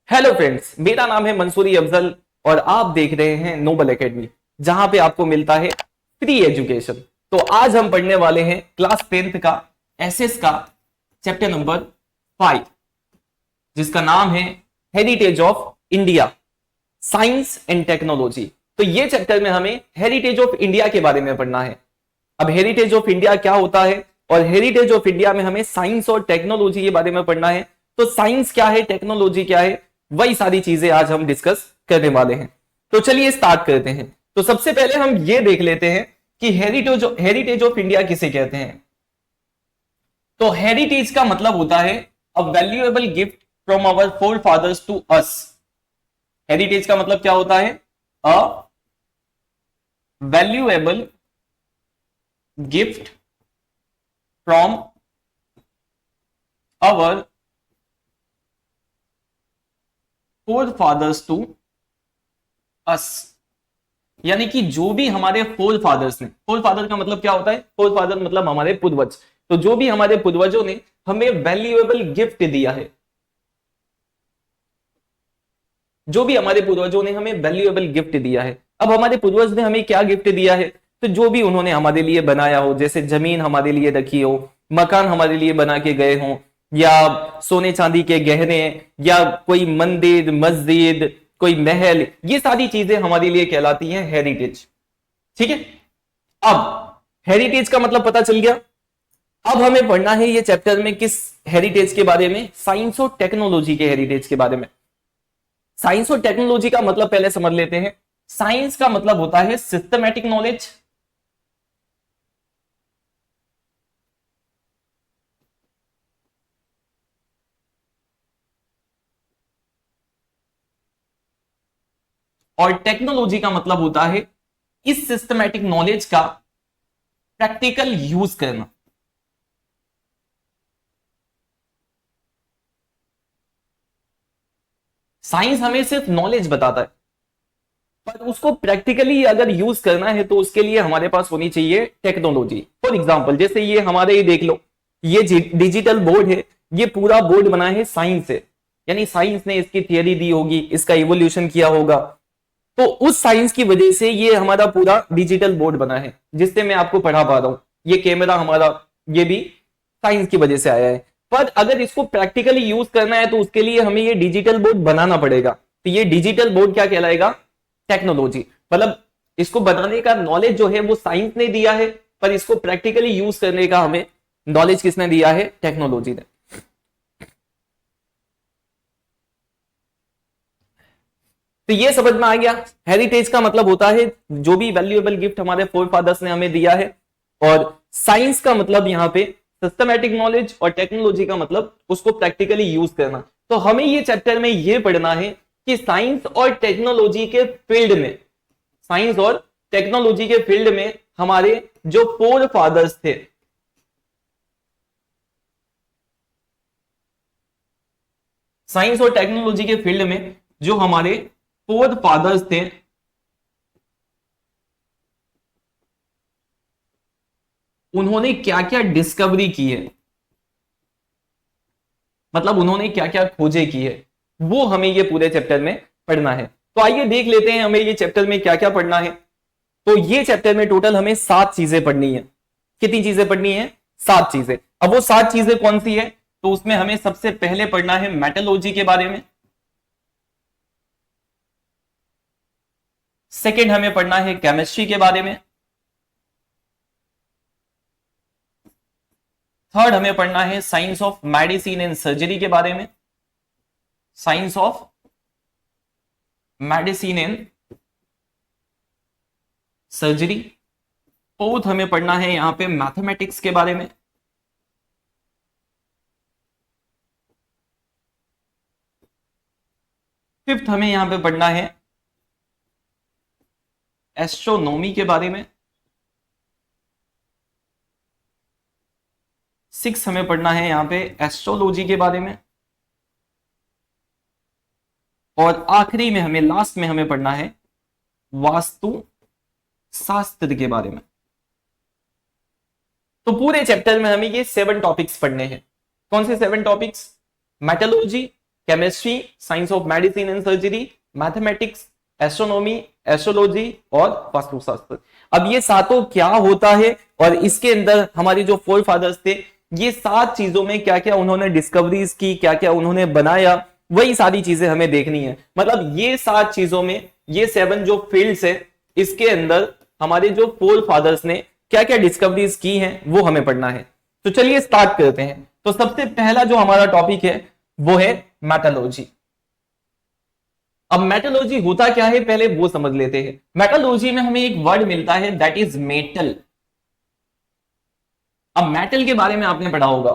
Hello friends, मेरा नाम है मंसूरी अफजल और आप देख रहे हैं नोबल एकेडमी, जहां पे आपको मिलता है फ्री एजुकेशन। तो आज हम पढ़ने वाले हैं क्लास 10th का एसएस का चैप्टर नंबर 5, जिसका नाम है heritage of India, science and technology. तो ये चैप्टर में हमें हेरिटेज ऑफ इंडिया के बारे में पढ़ना है। अब हेरिटेज ऑफ इंडिया क्या होता है और हेरिटेज ऑफ इंडिया में हमें साइंस और टेक्नोलॉजी के बारे में पढ़ना है। तो साइंस क्या है, टेक्नोलॉजी क्या है, वही सारी चीजें आज हम डिस्कस करने वाले हैं। तो चलिए स्टार्ट करते हैं। तो सबसे पहले हम ये देख लेते हैं कि हेरिटेज ऑफ इंडिया किसे कहते हैं। तो हेरिटेज का मतलब होता है a valuable gift from our forefathers to us. Heritage का मतलब क्या होता है? A valuable gift from our forefathers to us. यानी कि जो भी हमारे फोर फादर्स ने, फोर फादर का मतलब क्या होता है? फोर फादर मतलब हमारे पूर्वज। तो जो भी हमारे पूर्वजों ने हमें वैल्यूएबल गिफ्ट दिया है, जो भी हमारे पूर्वजों ने हमें वैल्यूएबल गिफ्ट दिया है। अब हमारे पूर्वज ने हमें क्या गिफ्ट दिया है? तो जो भी उन्होंने हमारे लिए बनाया हो, जैसे जमीन हमारे लिए रखी हो, मकान हमारे लिए बना के गए हों, या सोने चांदी के गहने, या कोई मंदिर मस्जिद, कोई महल, ये सारी चीजें हमारे लिए कहलाती हैं हेरिटेज। ठीक है, अब हेरिटेज का मतलब पता चल गया। अब हमें पढ़ना है ये चैप्टर में किस हेरिटेज के बारे में? साइंस और टेक्नोलॉजी के हेरिटेज के बारे में। साइंस और टेक्नोलॉजी का मतलब पहले समझ लेते हैं। साइंस का मतलब होता है सिस्टमैटिक नॉलेज, और टेक्नोलॉजी का मतलब होता है इस सिस्टमैटिक नॉलेज का प्रैक्टिकल यूज करना। साइंस हमें सिर्फ नॉलेज बताता है, पर उसको प्रैक्टिकली अगर यूज करना है तो उसके लिए हमारे पास होनी चाहिए टेक्नोलॉजी। फॉर एग्जांपल, जैसे ये हमारे ही देख लो, ये डिजिटल बोर्ड है। ये पूरा बोर्ड बना है साइंस से, यानी साइंस ने इसकी थियरी दी होगी, इसका इवोल्यूशन किया होगा। तो उस साइंस की वजह से ये हमारा पूरा डिजिटल बोर्ड बना है, जिससे मैं आपको पढ़ा पा रहा हूं। ये कैमरा हमारा, ये भी साइंस की वजह से आया है। पर अगर इसको प्रैक्टिकली यूज करना है तो उसके लिए हमें ये डिजिटल बोर्ड बनाना पड़ेगा। तो ये डिजिटल बोर्ड क्या कहलाएगा? टेक्नोलॉजी। मतलब इसको बनाने का नॉलेज जो है वो साइंस ने दिया है, पर इसको प्रैक्टिकली यूज करने का हमें नॉलेज किसने दिया है? टेक्नोलॉजी ने। तो ये समझ में आ गया। हेरिटेज का मतलब होता है जो भी वैल्यूएबल गिफ्ट हमारे फोर फादर्स ने हमें दिया है, और साइंस का मतलब यहां पे सिस्टमैटिक नॉलेज, और टेक्नोलॉजी का मतलब उसको प्रैक्टिकली यूज करना। तो हमें ये चैप्टर में ये पढ़ना है कि साइंस और टेक्नोलॉजी के फील्ड में, साइंस और टेक्नोलॉजी के फील्ड में हमारे जो फोर फादर्स थे, साइंस और टेक्नोलॉजी के फील्ड में जो हमारे फोर फादर्स थे, उन्होंने क्या क्या डिस्कवरी की है, मतलब उन्होंने क्या क्या खोजे की है, वो हमें ये पूरे चैप्टर में पढ़ना है। तो आइए देख लेते हैं हमें ये चैप्टर में क्या क्या पढ़ना है। तो ये चैप्टर में टोटल हमें 7 चीजें पढ़नी है। कितनी चीजें पढ़नी है? 7 चीजें। अब वो 7 चीजें कौन सी है? तो उसमें हमें सबसे पहले पढ़ना है मेटलॉजी के बारे में। सेकंड हमें पढ़ना है केमिस्ट्री के बारे में। थर्ड हमें पढ़ना है science of medicine and surgery के बारे में, science of medicine and surgery. Fourth हमें पढ़ना है यहां पे मैथमेटिक्स के बारे में। फिफ्थ हमें यहां पे पढ़ना है एस्ट्रोनॉमी के बारे में। सिक्स हमें पढ़ना है यहां पे एस्ट्रोलॉजी के बारे में। और आखिरी में हमें, लास्ट में हमें पढ़ना है वास्तु शास्त्र के बारे में। तो पूरे चैप्टर में हमें ये 7 टॉपिक्स पढ़ने हैं। कौन से 7 topics? मेटलॉजी, chemistry, science of medicine and surgery, mathematics, astronomy, astrology और वास्तुशास्त्र। अब ये सातों क्या होता है और इसके अंदर हमारे जो फोर फादर्स थे ये 7 चीजों में क्या क्या उन्होंने डिस्कवरीज की, क्या क्या उन्होंने बनाया, वही सारी चीजें हमें देखनी है। मतलब ये 7 चीजों में, ये 7 जो फील्ड्स है, इसके अंदर हमारे जो फोर फादर्स ने क्या क्या डिस्कवरीज की हैं वो हमें पढ़ना है। तो चलिए स्टार्ट करते हैं। तो सबसे पहला जो हमारा टॉपिक है वो है मेटलर्जी। अब मेटलर्जी होता क्या है पहले वो समझ लेते हैं। मेटलर्जी में हमें एक वर्ड मिलता है दैट इज मेटल। अब मेटल के बारे में आपने पढ़ा होगा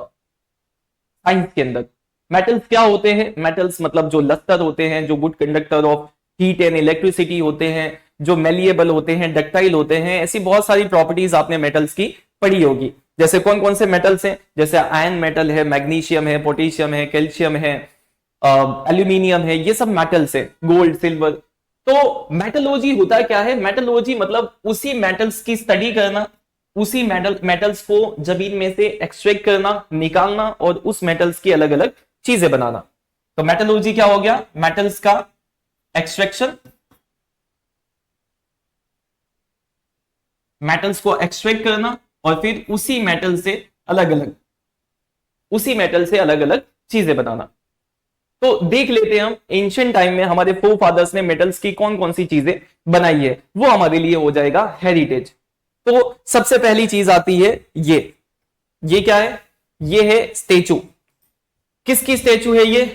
साइंस के अंदर। मेटल्स क्या होते हैं? मेटल्स मतलब जो लस्टर होते हैं, जो good conductor of heat and electricity होते हैं, जो मेलिएबल होते हैं, डक्टाइल होते हैं, ऐसी बहुत सारी प्रॉपर्टीज आपने मेटल्स की पढ़ी होगी। जैसे कौन कौन से मेटल्स हैं? जैसे आयन मेटल है, मैग्नीशियम है, पोटेशियम है, कैल्शियम है, एल्यूमिनियम है, ये सब मेटल्स है, गोल्ड, सिल्वर। तो मेटलर्जी होता क्या है? मेटलर्जी मतलब उसी मेटल्स की स्टडी करना, उसी मेटल्स को जमीन में से एक्सट्रैक्ट करना, निकालना और उस मेटल्स की अलग अलग चीजें बनाना। तो मेटलर्जी क्या हो गया? मेटल्स का एक्सट्रैक्शन, मेटल्स को एक्सट्रैक्ट करना और फिर उसी मेटल से अलग अलग चीजें बनाना। तो देख लेते हैं हम एंशिएंट टाइम में हमारे फोर फादर्स ने मेटल्स की कौन कौन सी चीजें बनाई है, वो हमारे लिए हो जाएगा हेरिटेज। तो सबसे पहली चीज आती है ये क्या है? ये है स्टेचू। किसकी स्टेचू है ये?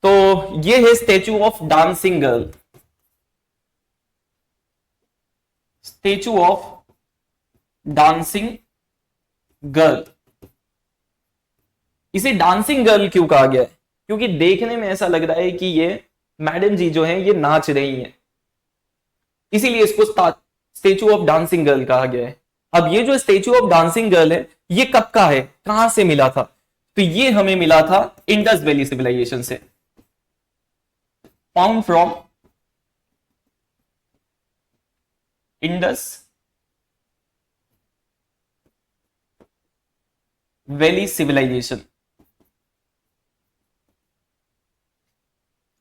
तो ये है statue of dancing girl. Statue of dancing girl. इसे डांसिंग गर्ल क्यों कहा गया है? क्योंकि देखने में ऐसा लग रहा है कि ये मैडम जी जो हैं ये नाच रही हैं, इसीलिए इसको स्टेचू ऑफ डांसिंग गर्ल कहा गया है। अब ये जो स्टेचू ऑफ डांसिंग गर्ल है ये कब का है, कहां से मिला था? तो ये हमें मिला था इंडस वैली सिविलाइजेशन से। Found from Indus Valley Civilisation.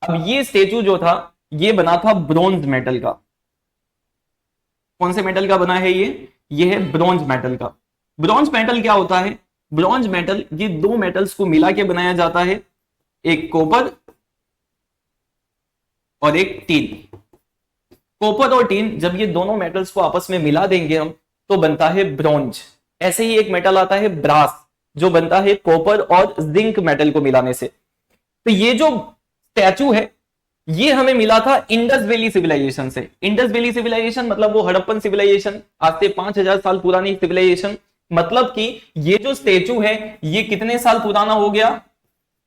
अब ये स्टेचू जो था ये बना था ब्रोंज मेटल का। कौन से मेटल का बना है ये है ब्रोंज मेटल का। ब्रोंज मेटल क्या होता है? ब्रोंज मेटल ये दो मेटल्स को मिला के बनाया जाता है, एक कॉपर और एक टीन। कॉपर और टीन जब ये दोनों मेटल्स को आपस में मिला देंगे हम तो बनता है ब्रोंज। ऐसे ही एक मेटल आता है ब्रास, जो बनता है कॉपर और जिंक मेटल को मिलाने से। तो ये जो स्टैचू है ये हमें मिला था इंडस वैली सिविलाइजेशन से। इंडस वैली सिविलाइजेशन मतलब वो हड़प्पन सिविलाइजेशन, आज से 5000 साल पुरानी सिविलाइजेशन। मतलब कि ये जो स्टैचू है ये कितने साल पुराना हो गया?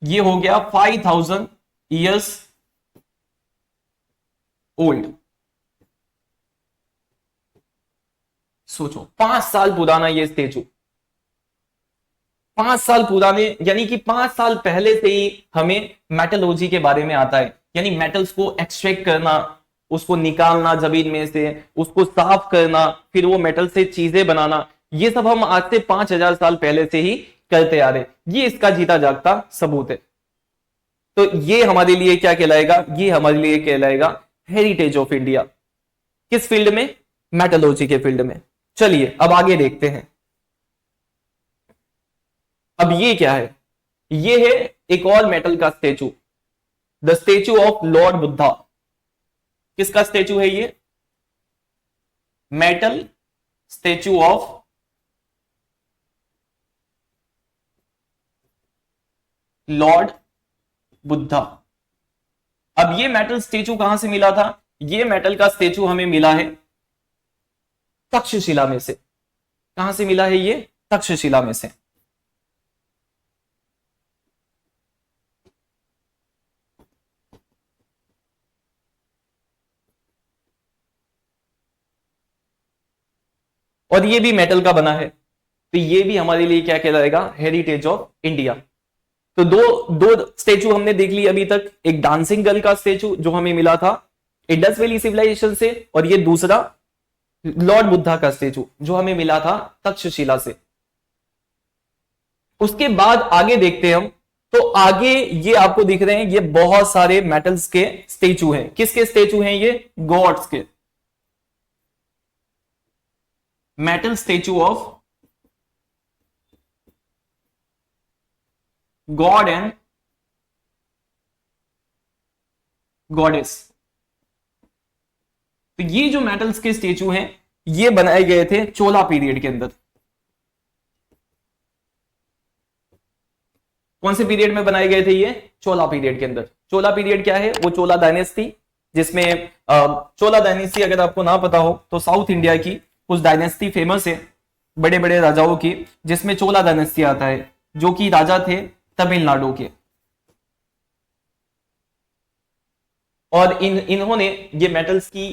ये हो गया 5000 ईयर्स ओल्ड। सोचो 5 साल पुराना ये स्टैचू, 5 साल पुराने, यानी कि 5 साल पहले से ही हमें मेटलर्जी के बारे में आता है। यानी मेटल्स को एक्सट्रैक्ट करना, उसको निकालना जमीन में से, उसको साफ करना, फिर वो मेटल से चीजें बनाना, ये सब हम आज से 5000 साल पहले से ही करते आ रहे। ये इसका जीता जागता सबूत है। तो ये हमारे लिए क्या कहलाएगा? ये हमारे लिए कहलाएगा हेरिटेज ऑफ इंडिया। किस फील्ड में? मेटलर्जी के फील्ड में। चलिए अब आगे देखते हैं। अब ये क्या है? ये है एक और मेटल का statue, the statue of Lord Buddha. किसका स्टेचू है ये? Metal statue of Lord Buddha. अब ये मेटल स्टेचू कहां से मिला था? ये मेटल का स्टेचू हमें मिला है तक्षशिला में से। कहां से मिला है ये? तक्षशिला में से। और ये भी मेटल का बना है, तो ये भी हमारे लिए क्या कहलाएगा? Heritage of India. तो दो स्टेचू हमने देख ली अभी तक। एक डांसिंग गर्ल का स्टेचू जो हमें मिला था इंडस वैली सिविलाइजेशन से, और ये दूसरा लॉर्ड बुद्धा का स्टेचू जो हमें मिला था तक्षशिला से। उसके बाद आगे देखते हैं हम तो आगे ये आपको दिख रहे हैं, ये बहुत सारे मेटल्स के स्टेचू हैं। किसके स्टेचू हैं? ये गॉड्स के, metal statue of God and goddess. तो ये जो मेटल्स के स्टेचू हैं, ये बनाए गए थे चोला पीरियड के अंदर। कौन से पीरियड में बनाए गए थे? ये चोला पीरियड के अंदर। चोला पीरियड क्या है? वो चोला डायनेस्टी, जिसमें चोला डायनेस्टी अगर आपको ना पता हो तो साउथ इंडिया की कुछ डायनेस्टी फेमस है बड़े बड़े राजाओं की, जिसमें चोला डायनेस्टी आता है, जो कि राजा थे तमिलनाडु के। और इन्होंने ये मेटल्स की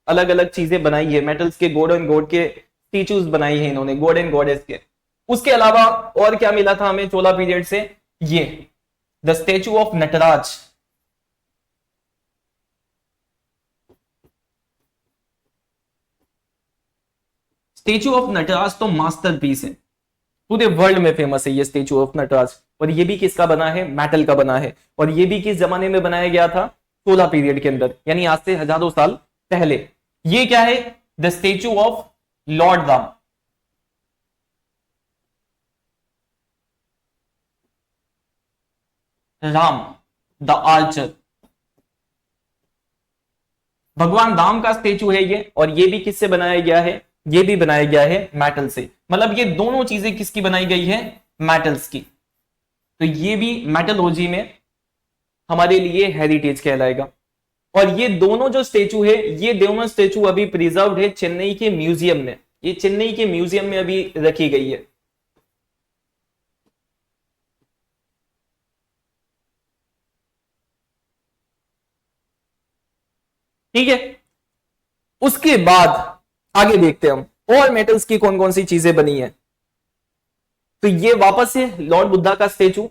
अलग अलग चीजें बनाई है, मेटल्स के गॉड एंड गॉड के स्टैचूज बनाई है इन्होंने, गॉड एंड गॉडेस के। उसके अलावा और क्या मिला था हमें चोला पीरियड से? ये the statue of Nataraj. Statue of Nataraj तो मास्टरपीस है, पूरे वर्ल्ड में फेमस है ये स्टैचू ऑफ नटराज। और ये भी किसका बना है? मेटल का बना है। और ये भी किस जमाने में बनाया गया था? चोला पीरियड के अंदर, यानी आज से हजारों साल पहले। ये क्या है? The statue of Lord Ram. Ram the Archer, भगवान राम का स्टेचू है ये। और ये भी किससे बनाया गया है? ये भी बनाया गया है मेटल से। मतलब ये दोनों चीजें किसकी बनाई गई है? मेटल्स की। तो ये भी मेटलॉजी में हमारे लिए हेरिटेज कहलाएगा। और ये दोनों जो स्टेचू है, ये दोनों स्टेचू अभी प्रिजर्व्ड है चेन्नई के म्यूजियम में। ये चेन्नई के म्यूजियम में अभी रखी गई है। ठीक है, उसके बाद आगे देखते हैं हम और मेटल्स की कौन कौन सी चीजें बनी है। तो ये वापस से लॉर्ड बुद्धा का स्टेचू,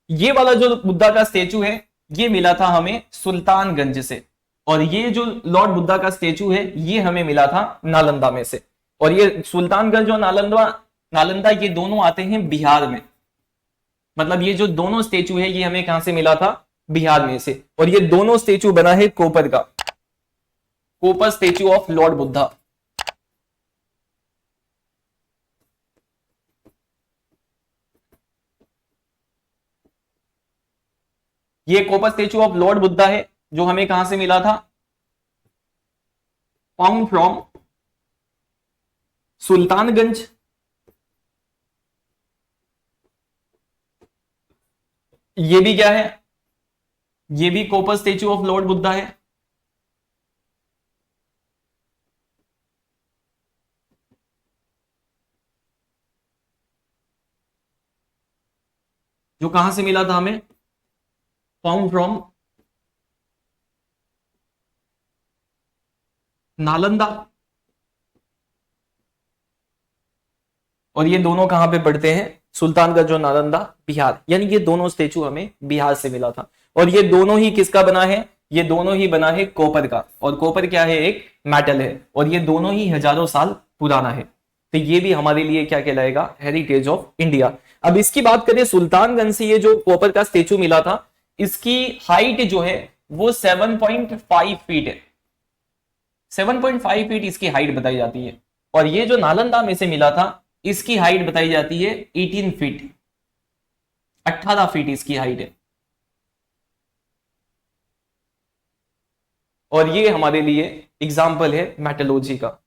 ये वाला जो बुद्धा का स्टेचू है ये मिला था हमें सुल्तानगंज से। और ये जो लॉर्ड बुद्धा का स्टेचू है ये हमें मिला था नालंदा में से। और ये सुल्तानगंज और नालंदा नालंदा ये दोनों आते हैं बिहार में। मतलब ये जो दोनों स्टेचू है ये हमें कहां से मिला था? बिहार में से। और ये दोनों स्टेचू बना है कोपर का, कोपर स्टेचू ऑफ लॉर्ड बुद्धा। ये कोपर स्टेचू ऑफ लॉर्ड बुद्धा है जो हमें कहां से मिला था? Found from Sultanganj. ये भी क्या है? ये भी कोपर स्टेचू ऑफ लॉर्ड बुद्धा है। जो कहां से मिला था हमें? Found from Nalanda. और ये दोनों कहां पे पड़ते हैं? सुल्तानगंज और नालंदा, बिहार। यानी ये दोनों स्टेचू हमें बिहार से मिला था। और ये दोनों ही किसका बना है? ये दोनों ही बना है कॉपर का। और कॉपर क्या है? एक मेटल है। और ये दोनों ही हजारों साल पुराना है। तो ये भी हमारे लिए क्या कहलाएगा? Heritage of India. अब इसकी बात करें, सुल्तानगंज से ये जो कॉपर का स्टेचू मिला था, इसकी हाइट जो है वो 7.5 फीट है। 7.5 फीट इसकी हाइट बताई जाती है। और ये जो नालंदा में से मिला था, इसकी हाइट बताई जाती है 18 फीट, 18 फीट इसकी हाइट है। और ये हमारे लिए एग्जाम्पल है मेटलॉजी का।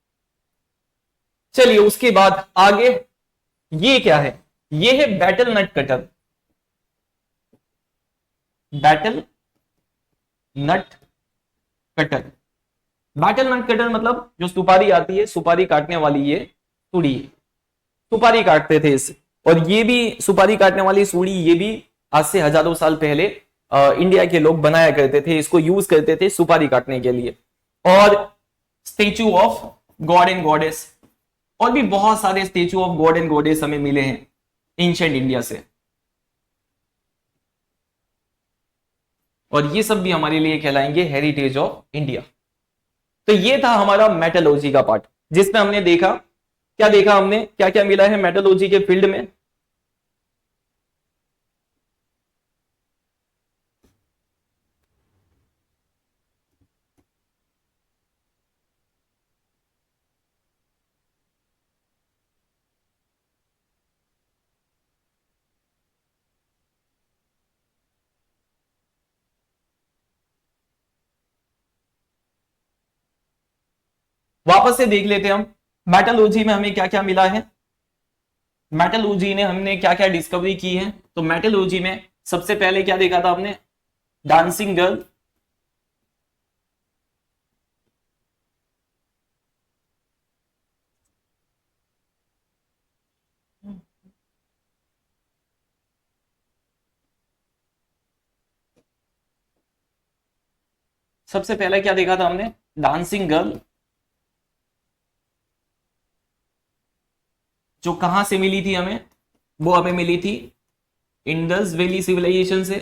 चलिए उसके बाद आगे, ये क्या है? ये है बैटल नट कटर। बैटल नट कटर। बैटल नट कटर मतलब जो सुपारी आती है, सुपारी काटने वाली ये सुड़ी, सुपारी काटते थे इससे। और ये भी सुपारी काटने वाली सुड़ी, ये भी आज से हजारों साल पहले इंडिया के लोग बनाया करते थे, इसको यूज करते थे सुपारी काटने के लिए। और statue of God and goddess, और भी बहुत सारे statue of God and goddess हमें मिले हैं एंशिएंट इंडिया से। और ये सब भी हमारे लिए कहलाएंगे हेरिटेज ऑफ इंडिया। तो ये था हमारा मेटलॉजी का पार्ट, जिसमें हमने देखा, क्या देखा हमने, क्या क्या मिला है मेटलॉजी के फील्ड में। वापस से देख लेते हैं हम मेटलर्जी में हमें क्या क्या मिला है। मेटलर्जी ने हमने क्या क्या डिस्कवरी की है। तो मेटलर्जी में सबसे पहले क्या देखा था हमने, डांसिंग गर्ल, सबसे पहले क्या देखा था हमने, डांसिंग गर्ल, जो कहां से मिली थी हमें, वो हमें मिली थी इंडस वैली सिविलाइजेशन से।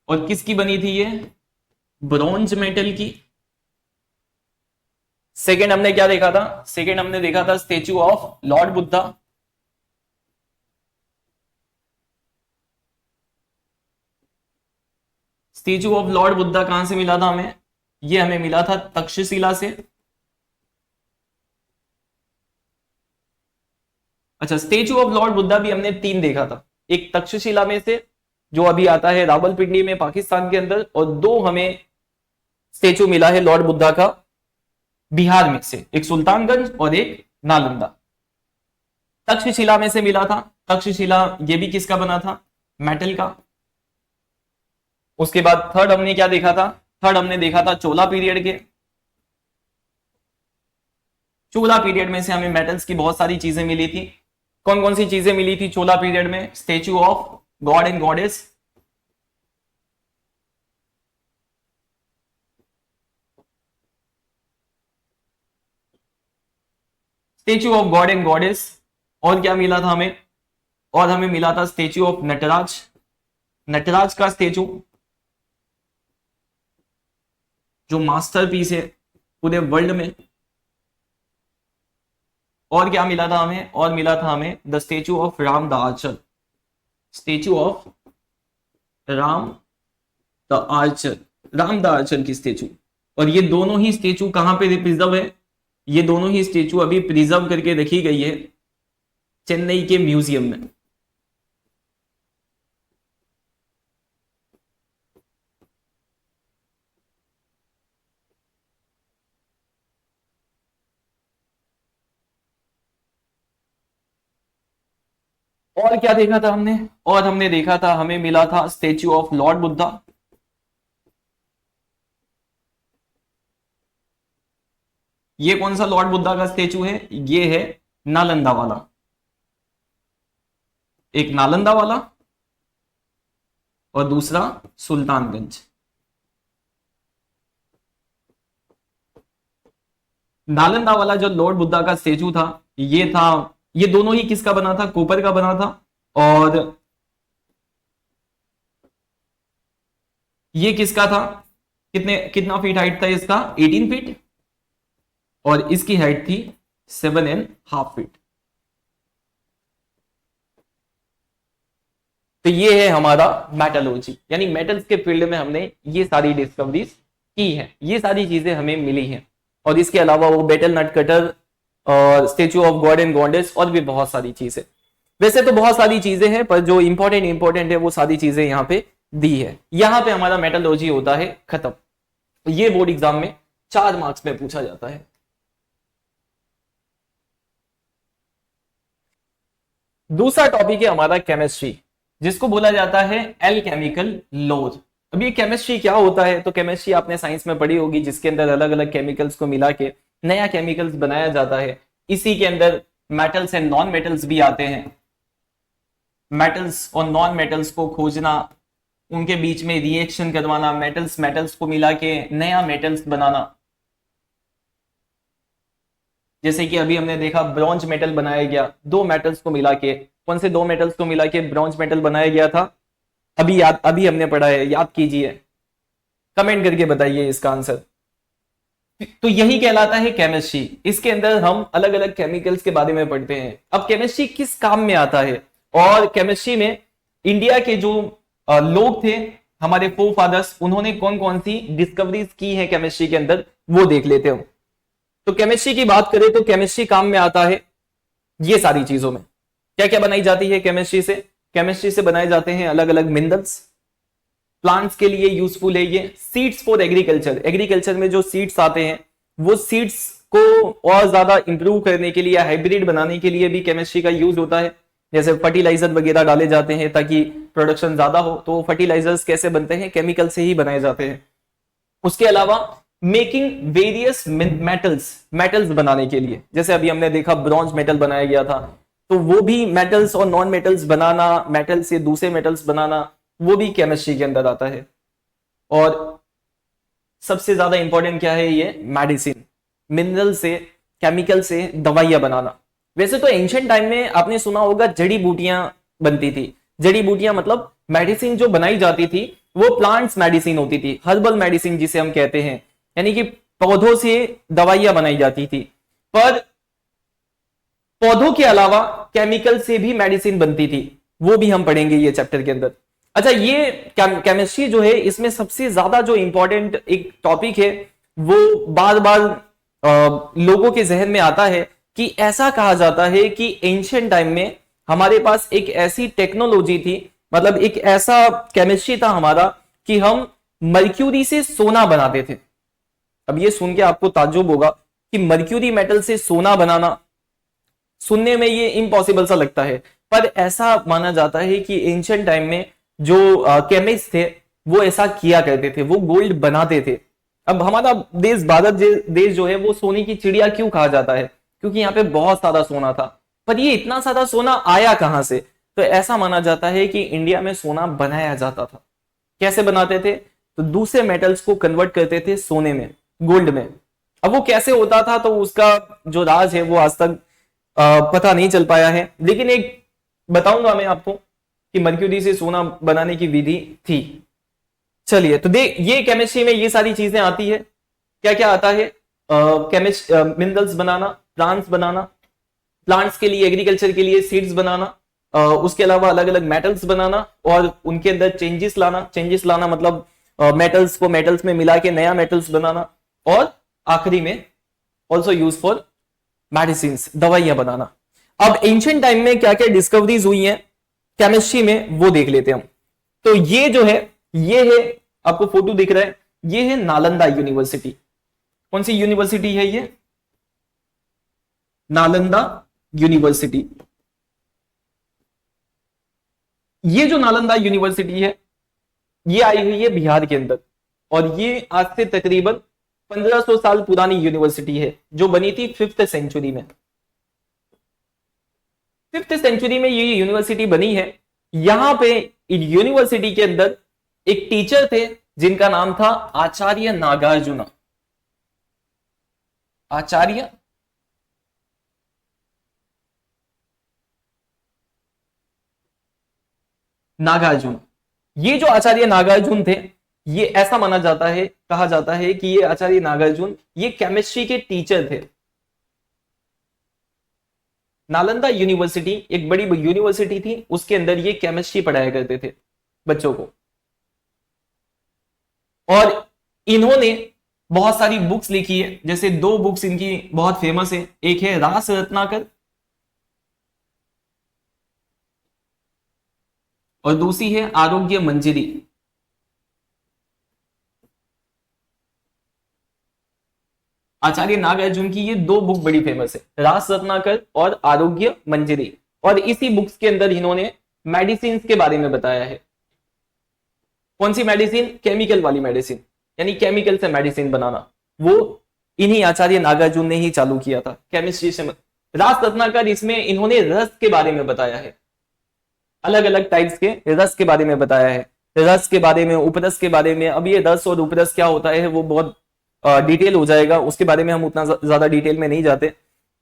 और किसकी बनी थी ये, ब्रॉन्ज मेटल की। सेकेंड हमने क्या देखा था, सेकेंड हमने देखा था statue of Lord Buddha. Statue of Lord Buddha कहां से मिला था हमें, ये हमें मिला था तक्षशिला से। अच्छा, स्टेच्यू ऑफ लॉर्ड बुद्धा भी हमने 3 देखा था, एक तक्षशिला में से जो अभी आता है रावलपिंडी में पाकिस्तान के अंदर, और 2 हमें स्टेच्यू मिला है लॉर्ड बुद्धा का बिहार में से, एक सुल्तानगंज और एक नालंदा। तक्षशिला में से मिला था, तक्षशिला ये भी किसका बना था, मेटल का। उसके बाद थर्ड हमने क्या देखा था, थर्ड हमने देखा था चोला पीरियड के। चोला पीरियड में से हमें मेटल्स की बहुत सारी चीजें मिली थी। कौन कौन सी चीजें मिली थी चोला पीरियड में, statue of God and goddess, statue of God and goddess, और क्या मिला था हमें, और हमें मिला था स्टेच्यू ऑफ नटराज, नटराज का स्टेच्यू जो मास्टरपीस है पूरे वर्ल्ड में। और क्या मिला था हमें, और मिला था हमें the statue of Ram the Archer, statue of Ram the Archer, Ram the Archer की स्टेच्यू। और ये दोनों ही स्टेच्यू कहां पे प्रिजर्व है, ये दोनों ही स्टेच्यू अभी प्रिजर्व करके रखी गई है चेन्नई के म्यूजियम में। और क्या देखा था हमने, और हमने देखा था हमें मिला था स्टेच्यू ऑफ लॉर्ड बुद्धा। ये कौन सा लॉर्ड बुद्धा का स्टेच्यू है, ये है नालंदा वाला, एक नालंदा वाला और दूसरा सुल्तानगंज। नालंदा वाला जो लॉर्ड बुद्धा का स्टेच्यू था, ये था, ये दोनों ही किसका बना था, कॉपर का बना था। और ये किसका था, कितना फीट हाइट था इसका, 18 फीट, और इसकी हाइट थी 7.5 फीट। तो ये है हमारा मेटलर्जी, यानी मेटल्स के फील्ड में हमने ये सारी डिस्कवरीज की है, ये सारी चीजें हमें मिली हैं। और इसके अलावा वो बेटल नट कटर और statue of God and goddess और भी बहुत सारी चीजें। वैसे तो बहुत सारी चीजें हैं, पर जो इंपॉर्टेंट है वो सारी चीजें यहाँ पे दी है। यहाँ पे हमारा मेटलर्जी होता है खत्म। ये बोर्ड एग्जाम में 4 मार्क्स में पूछा जाता है। दूसरा टॉपिक है हमारा केमिस्ट्री, जिसको बोला जाता है एल्केमिकल लॉज। अब ये केमिस्ट्री क्या होता है, तो केमिस्ट्री आपने साइंस में पढ़ी होगी, जिसके अंदर अलग अलग केमिकल्स को मिला के नया केमिकल्स बनाया जाता है। इसी के अंदर मेटल्स एंड नॉन मेटल्स भी आते हैं। मेटल्स और नॉन मेटल्स को खोजना, उनके बीच में रिएक्शन करवाना, मेटल्स को मिला के नया मेटल्स बनाना। जैसे कि अभी हमने देखा ब्रॉन्ज मेटल बनाया गया, 2 मेटल्स को मिला के, कौन से 2 मेटल्स को मिला के ब्रॉन्ज मेटल बनाया गया था, अभी हमने पढ़ा है, याद कीजिए, कमेंट करके बताइए इसका आंसर। तो यही कहलाता है केमिस्ट्री। इसके अंदर हम अलग अलग केमिकल्स के बारे में पढ़ते हैं। अब केमिस्ट्री किस काम में आता है, और केमिस्ट्री में इंडिया के जो लोग थे, हमारे फोरफादर्स, उन्होंने कौन कौन सी डिस्कवरीज की है केमिस्ट्री के अंदर, वो देख लेते हो। तो केमिस्ट्री की बात करें तो केमिस्ट्री काम में आता है ये सारी चीजों में। क्या क्या बनाई जाती है केमिस्ट्री से, केमिस्ट्री से बनाए जाते हैं अलग अलग मिनरल्स। प्लांट्स के लिए यूजफुल है ये। सीड्स फॉर एग्रीकल्चर, एग्रीकल्चर में जो सीड्स आते हैं वो सीड्स को और ज्यादा इंप्रूव करने के लिए, हाइब्रिड बनाने के लिए भी केमिस्ट्री का यूज होता है। जैसे फर्टिलाइजर वगैरह डाले जाते हैं ताकि प्रोडक्शन ज्यादा हो, तो फर्टिलाइजर्स कैसे बनते हैं, केमिकल से ही बनाए जाते हैं। उसके अलावा मेकिंग वेरियस मेटल्स बनाने के लिए, जैसे अभी हमने देखा ब्रॉन्ज मेटल बनाया गया था, तो वो भी मेटल्स और नॉन मेटल्स बनाना, मेटल से दूसरे मेटल्स बनाना, वो भी केमिस्ट्री के अंदर आता है। और सबसे ज्यादा इंपॉर्टेंट क्या है, ये मेडिसिन, मिनरल से, केमिकल से दवाइयां बनाना। वैसे तो एंशिएंट टाइम में आपने सुना होगा जड़ी बूटियां बनती थी। जड़ी बूटियां मतलब मेडिसिन जो बनाई जाती थी वो प्लांट्स मेडिसिन होती थी, हर्बल मेडिसिन जिसे हम कहते हैं, यानी कि पौधों से दवाइयां बनाई जाती थी। पर पौधों के अलावा केमिकल से भी मेडिसिन बनती थी, वो भी हम पढ़ेंगे ये चैप्टर के अंदर। अच्छा, ये केमिस्ट्री जो है इसमें सबसे ज्यादा जो इंपॉर्टेंट एक टॉपिक है वो बार बार लोगों के जहन में आता है कि ऐसा कहा जाता है कि एंशिएंट टाइम में हमारे पास एक ऐसी टेक्नोलॉजी थी, मतलब एक ऐसा केमिस्ट्री था हमारा कि हम मर्क्यूरी से सोना बनाते थे। अब ये सुन के आपको ताज्जुब होगा कि मर्क्यूरी मेटल से सोना बनाना, सुनने में ये इम्पॉसिबल सा लगता है, पर ऐसा माना जाता है कि एंशिएंट टाइम में जो केमिस्ट थे वो ऐसा किया करते थे, वो गोल्ड बनाते थे। अब हमारा देश, भारत देश जो है वो सोने की चिड़िया क्यों कहा जाता है, क्योंकि यहाँ पे बहुत सारा सोना था। पर ये इतना सारा सोना आया कहां से, तो ऐसा माना जाता है कि इंडिया में सोना बनाया जाता था। कैसे बनाते थे, तो दूसरे मेटल्स को कन्वर्ट करते थे सोने में, गोल्ड में। अब वो कैसे होता था तो उसका जो राज है वो आज तक पता नहीं चल पाया है, लेकिन एक बताऊंगा मैं आपको कि मर्क्यूरी से सोना बनाने की विधि थी। चलिए, तो देख, ये केमिस्ट्री में ये सारी चीजें आती है। क्या क्या आता है, मिनरल्स बनाना, प्लांट्स बनाना, प्लांट्स के लिए, एग्रीकल्चर के लिए सीड्स बनाना, उसके अलावा अलग अलग मेटल्स बनाना और उनके अंदर चेंजेस लाना मतलब मेटल्स को मेटल्स में मिला के नया मेटल्स बनाना, और आखिरी में ऑल्सो यूज फॉर मेडिसिन, दवाइयां बनाना। अब एंशिएंट टाइम में क्या क्या डिस्कवरीज हुई हैं केमिस्ट्री में वो देख लेते हैं हम। तो ये जो है, ये है, आपको फोटो दिख रहा है, ये है नालंदा यूनिवर्सिटी। कौन सी यूनिवर्सिटी है ये, नालंदा यूनिवर्सिटी। ये जो नालंदा यूनिवर्सिटी है ये आई हुई है बिहार के अंदर, और ये आज से तकरीबन 1500 साल पुरानी यूनिवर्सिटी है जो बनी थी 5th सेंचुरी में। 5th सेंचुरी में ये यूनिवर्सिटी बनी है। यहां पे यूनिवर्सिटी के अंदर एक टीचर थे जिनका नाम था आचार्य नागार्जुन। आचार्य नागार्जुन। ये जो आचार्य नागार्जुन थे, ये ऐसा माना जाता है, कहा जाता है कि ये आचार्य नागार्जुन ये केमिस्ट्री के टीचर थे। नालंदा यूनिवर्सिटी एक बड़ी यूनिवर्सिटी थी, उसके अंदर ये केमिस्ट्री पढ़ाया करते थे बच्चों को। और इन्होंने बहुत सारी बुक्स लिखी है, जैसे 2 बुक्स इनकी बहुत फेमस है। एक है रास रत्नाकर और दूसरी है आरोग्य मंजरी। आचार्य नागार्जुन की ये 2 बुक बड़ी फेमस है, रास रत्नाकर और आरोग्य मंजरी। और इसी बुक्स के अंदर इन्होंने मेडिसिन के बारे में बताया है। कौन सी मेडिसिन, केमिकल वाली मेडिसिन, यानी केमिकल से मेडिसिन बनाना, वो इन्हीं आचार्य नागार्जुन ने ही चालू किया था केमिस्ट्री से। रास रत्नाकर, इसमें इन्होंने रस के बारे में बताया है, अलग अलग टाइप्स के रस के बारे में बताया है, रस के बारे में, उपरस के बारे में। अब ये रस और उपरस क्या होता है वो बहुत डिटेल हो जाएगा, उसके बारे में हम उतना ज्यादा डिटेल में नहीं जाते।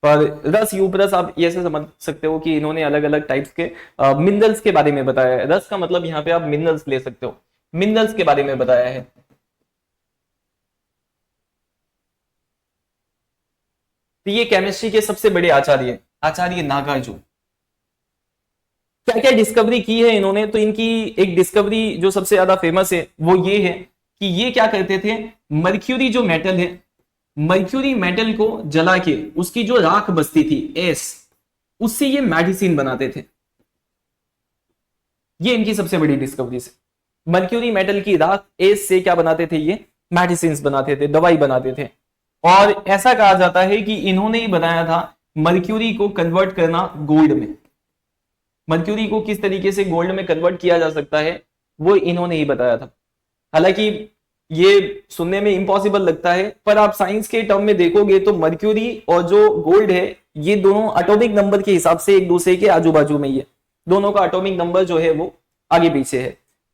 पर रस यूपरस आप ये से समझ सकते हो कि इन्होंने अलग अलग टाइप्स के मिनरल्स के बारे में बताया है। रस का मतलब यहाँ पे आप मिनरल्स ले सकते हो, मिनरल्स के बारे में बताया है। तो ये केमिस्ट्री के सबसे बड़े आचार्य, आचार्य नागार्जुन। क्या क्या डिस्कवरी की है इन्होंने, तो इनकी एक डिस्कवरी जो सबसे ज्यादा फेमस है वो ये है कि ये क्या करते थे, मर्क्यूरी जो मेटल है, मर्क्यूरी मेटल को जला के उसकी जो राख बचती थी, एस, उससे ये मेडिसिन बनाते थे। ये इनकी सबसे बड़ी डिस्कवरी है। मर्क्यूरी मेटल की राख एस से क्या बनाते थे, ये मेडिसिन बनाते थे, दवाई बनाते थे। और ऐसा कहा जाता है कि इन्होंने ही बनाया था मर्क्यूरी को कन्वर्ट करना गोल्ड में। मर्क्यूरी को किस तरीके से गोल्ड में कन्वर्ट किया जा सकता है वो इन्होंने ही बताया था। हालांकि ये सुनने में इम्पॉसिबल लगता है, पर आप साइंस के टर्म में देखोगे तो मर्क्यूरी और जो गोल्ड है ये दोनों एटॉमिक नंबर के हिसाब से एक दूसरे के आजू बाजू में ही है। दोनों का एटॉमिक नंबर जो है वो आगे पीछे है।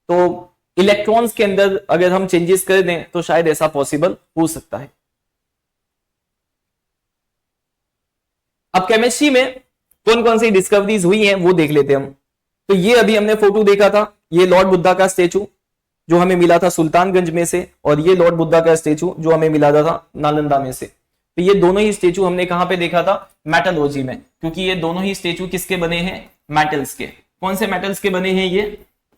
तो इलेक्ट्रॉन्स के अंदर अगर हम चेंजेस कर दें तो शायद ऐसा पॉसिबल हो सकता है। अब केमिस्ट्री में कौन कौन सी डिस्कवरीज हुई हैं वो देख लेते हैं हम। तो ये अभी हमने फोटो देखा था, ये लॉर्ड बुद्धा का स्टेचू जो हमें मिला था सुल्तानगंज में से, और ये लॉर्ड बुद्धा का स्टेचू जो हमें मिला था नालंदा में से। तो ये दोनों ही स्टेचू हमने कहां पे देखा था, मेटलर्जी में, क्योंकि ये दोनों ही स्टेचू किसके बने हैं, मेटल्स के। कौन से मेटल्स के बने हैं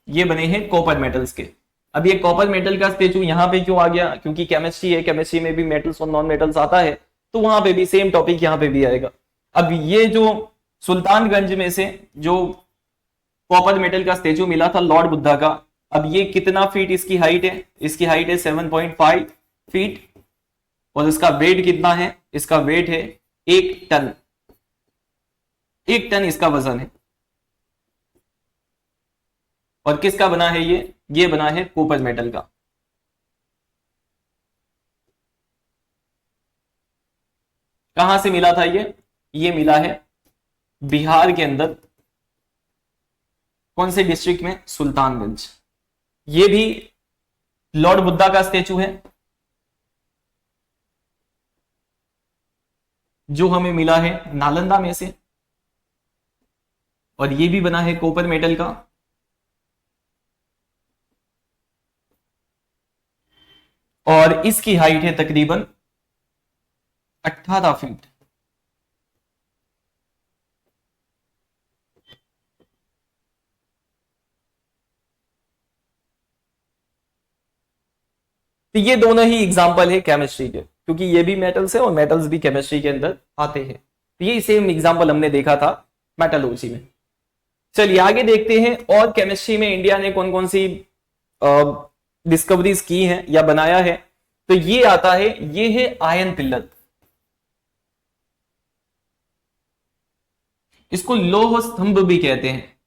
ये बने हैं कॉपर मेटल्स के। अब ये कॉपर मेटल का स्टेचू यहां पे क्यों आ गया, क्योंकि केमिस्ट्री है, केमिस्ट्री में भी मेटल्स और नॉन मेटल्स आता है, तो वहां पे भी सेम टॉपिक यहां पे भी आएगा। अब ये जो सुल्तानगंज में से जो कॉपर मेटल का स्टेचू मिला था लॉर्ड बुद्धा का, अब ये कितना फीट इसकी हाइट है, इसकी हाइट है 7.5 फीट, और इसका वेट कितना है, इसका वेट है 1 टन। 1 टन इसका वजन है। और किसका बना है ये बना है कॉपर मेटल का। कहां से मिला था ये मिला है बिहार के अंदर। कौन से डिस्ट्रिक्ट में, सुल्तानगंज। ये भी लॉर्ड बुद्धा का स्टेचू है जो हमें मिला है नालंदा में से, और ये भी बना है कॉपर मेटल का। और इसकी हाइट है तकरीबन 18 फीट। तो ये दोनों ही एग्जाम्पल है केमिस्ट्री के, क्योंकि ये भी मेटल्स है और मेटल्स भी केमिस्ट्री के अंदर आते हैं। तो ये सेम एग्जाम्पल हमने देखा था मेटलर्जी में। चलिए आगे देखते हैं और केमिस्ट्री में इंडिया ने कौन कौन सी डिस्कवरीज की हैं या बनाया है। तो ये आता है, ये है आयन पिल्लर। इसको लौह स्तंभ भी कहते हैं।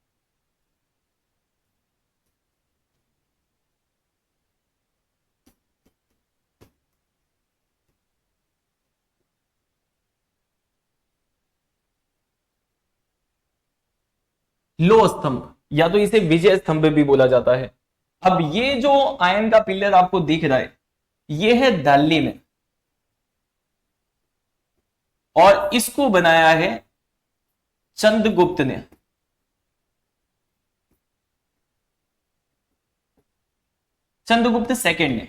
लौह स्तंभ या तो इसे विजय स्तंभ भी बोला जाता है। अब ये जो आयन का पिलर आपको दिख रहा है ये है दिल्ली में, और इसको बनाया है चंद्रगुप्त ने। चंद्रगुप्त सेकंड ने,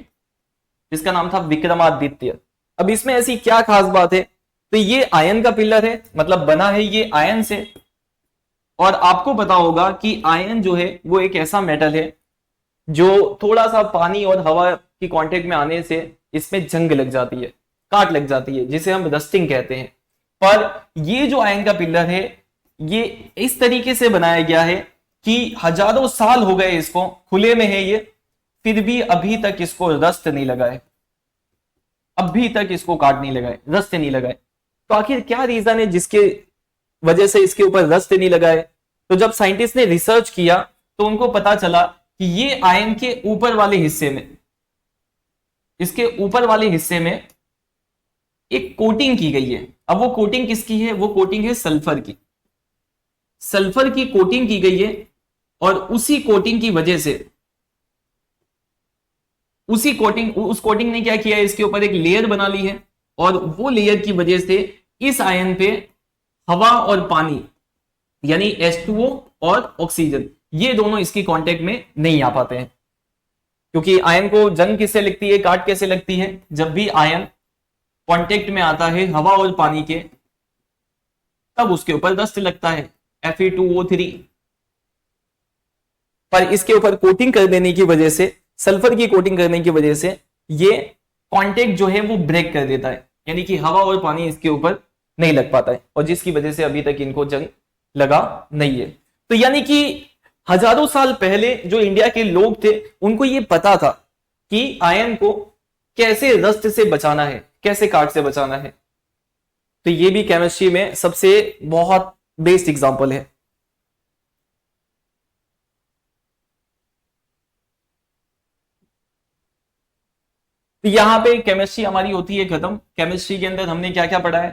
इसका नाम था विक्रमादित्य। अब इसमें ऐसी क्या खास बात है, तो ये आयन का पिलर है, मतलब बना है ये आयन से। और आपको पता होगा कि आयन जो है वो एक ऐसा मेटल है जो थोड़ा सा पानी और हवा की कांटेक्ट में आने से इसमें जंग लग जाती है, काट लग जाती है, जिसे हम रस्टिंग कहते हैं। पर ये जो आयन का पिलर है ये इस तरीके से बनाया गया है कि हजारों साल हो गए इसको, खुले में है ये, फिर भी अभी तक इसको रस्ट नहीं लगा है, अभी तक इसको काट नहीं लगाए, रस्ट नहीं लगाए। तो आखिर क्या रीजन है जिसके वजह से इसके ऊपर रस्ट नहीं लगाए? तो जब साइंटिस्ट ने रिसर्च किया तो उनको पता चला कि ये आयन के ऊपर वाले हिस्से में, इसके ऊपर वाले हिस्से में एक कोटिंग की गई है। अब वो कोटिंग किसकी है? वो कोटिंग है सल्फर की। सल्फर की कोटिंग की गई है, और उसी कोटिंग की वजह से, उस कोटिंग ने क्या किया है, इसके ऊपर एक लेयर बना ली है, और वो लेयर की वजह से इस आयन पे हवा और पानी यानी H2O और ऑक्सीजन, ये दोनों इसकी कांटेक्ट में नहीं आ पाते हैं। क्योंकि आयन को जंग किससे लगती है, काट कैसे लगती है? जब भी आयन कांटेक्ट में आता है हवा और पानी के, तब उसके ऊपर रस्ट लगता है, Fe2O3। पर इसके ऊपर कोटिंग कर देने की वजह से, सल्फर की कोटिंग करने की वजह से ये कांटेक्ट जो है वो ब्रेक कर देता है, यानी कि हवा और पानी इसके ऊपर नहीं लग पाता है, और जिसकी वजह से अभी तक इनको जंग लगा नहीं है। तो यानी कि हजारों साल पहले जो इंडिया के लोग थे उनको ये पता था कि आयन को कैसे रस्ट से बचाना है, कैसे काट से बचाना है। तो ये भी केमिस्ट्री में सबसे बहुत बेस्ट एग्जांपल है। तो यहां पे केमिस्ट्री हमारी होती है खत्म। केमिस्ट्री के अंदर हमने क्या क्या पढ़ा है?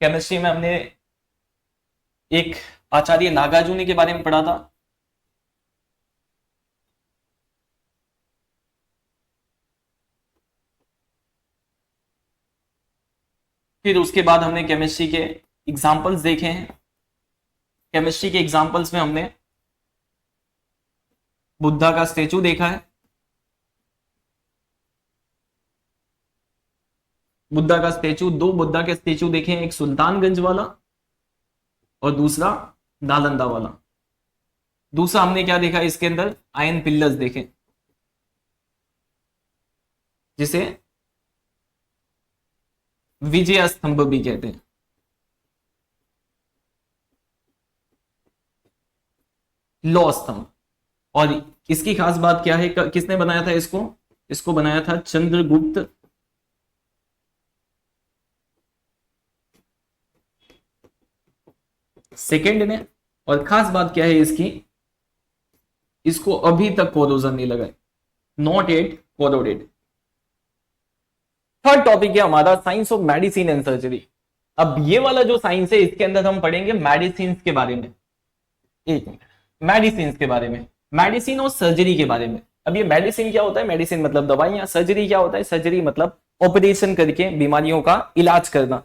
केमिस्ट्री में हमने एक आचार्य नागार्जुन के बारे में पढ़ा था, फिर उसके बाद हमने केमिस्ट्री के एग्जाम्पल्स देखे हैं। केमिस्ट्री के एग्जाम्पल्स में हमने बुद्धा का स्टेचू देखा है, बुद्धा का स्टेचू, दो बुद्धा के स्टेचू देखे हैं, एक सुल्तानगंज वाला और दूसरा नालंदा वाला। दूसरा हमने क्या देखा इसके अंदर? आयन पिल्लर्स देखे, जिसे विजय स्तंभ भी कहते हैं। लौ स्तंभ। और इसकी खास बात क्या है, किसने बनाया था इसको? इसको बनाया था चंद्रगुप्त सेकेंड ने। और खास बात क्या है इसकी? इसको अभी तक कोरोजन नहीं लगा, not at corroded. Third topic है हमारा science of medicine and surgery. अब ये वाला जो साइंस है इसके अंदर हम पढ़ेंगे मेडिसिन के बारे में। एक मिनट, मेडिसिन के बारे में, मेडिसिन और सर्जरी के बारे में। अब ये मेडिसिन क्या होता है? मेडिसिन मतलब दवाइयां। सर्जरी क्या होता है? सर्जरी मतलब ऑपरेशन करके बीमारियों का इलाज करना।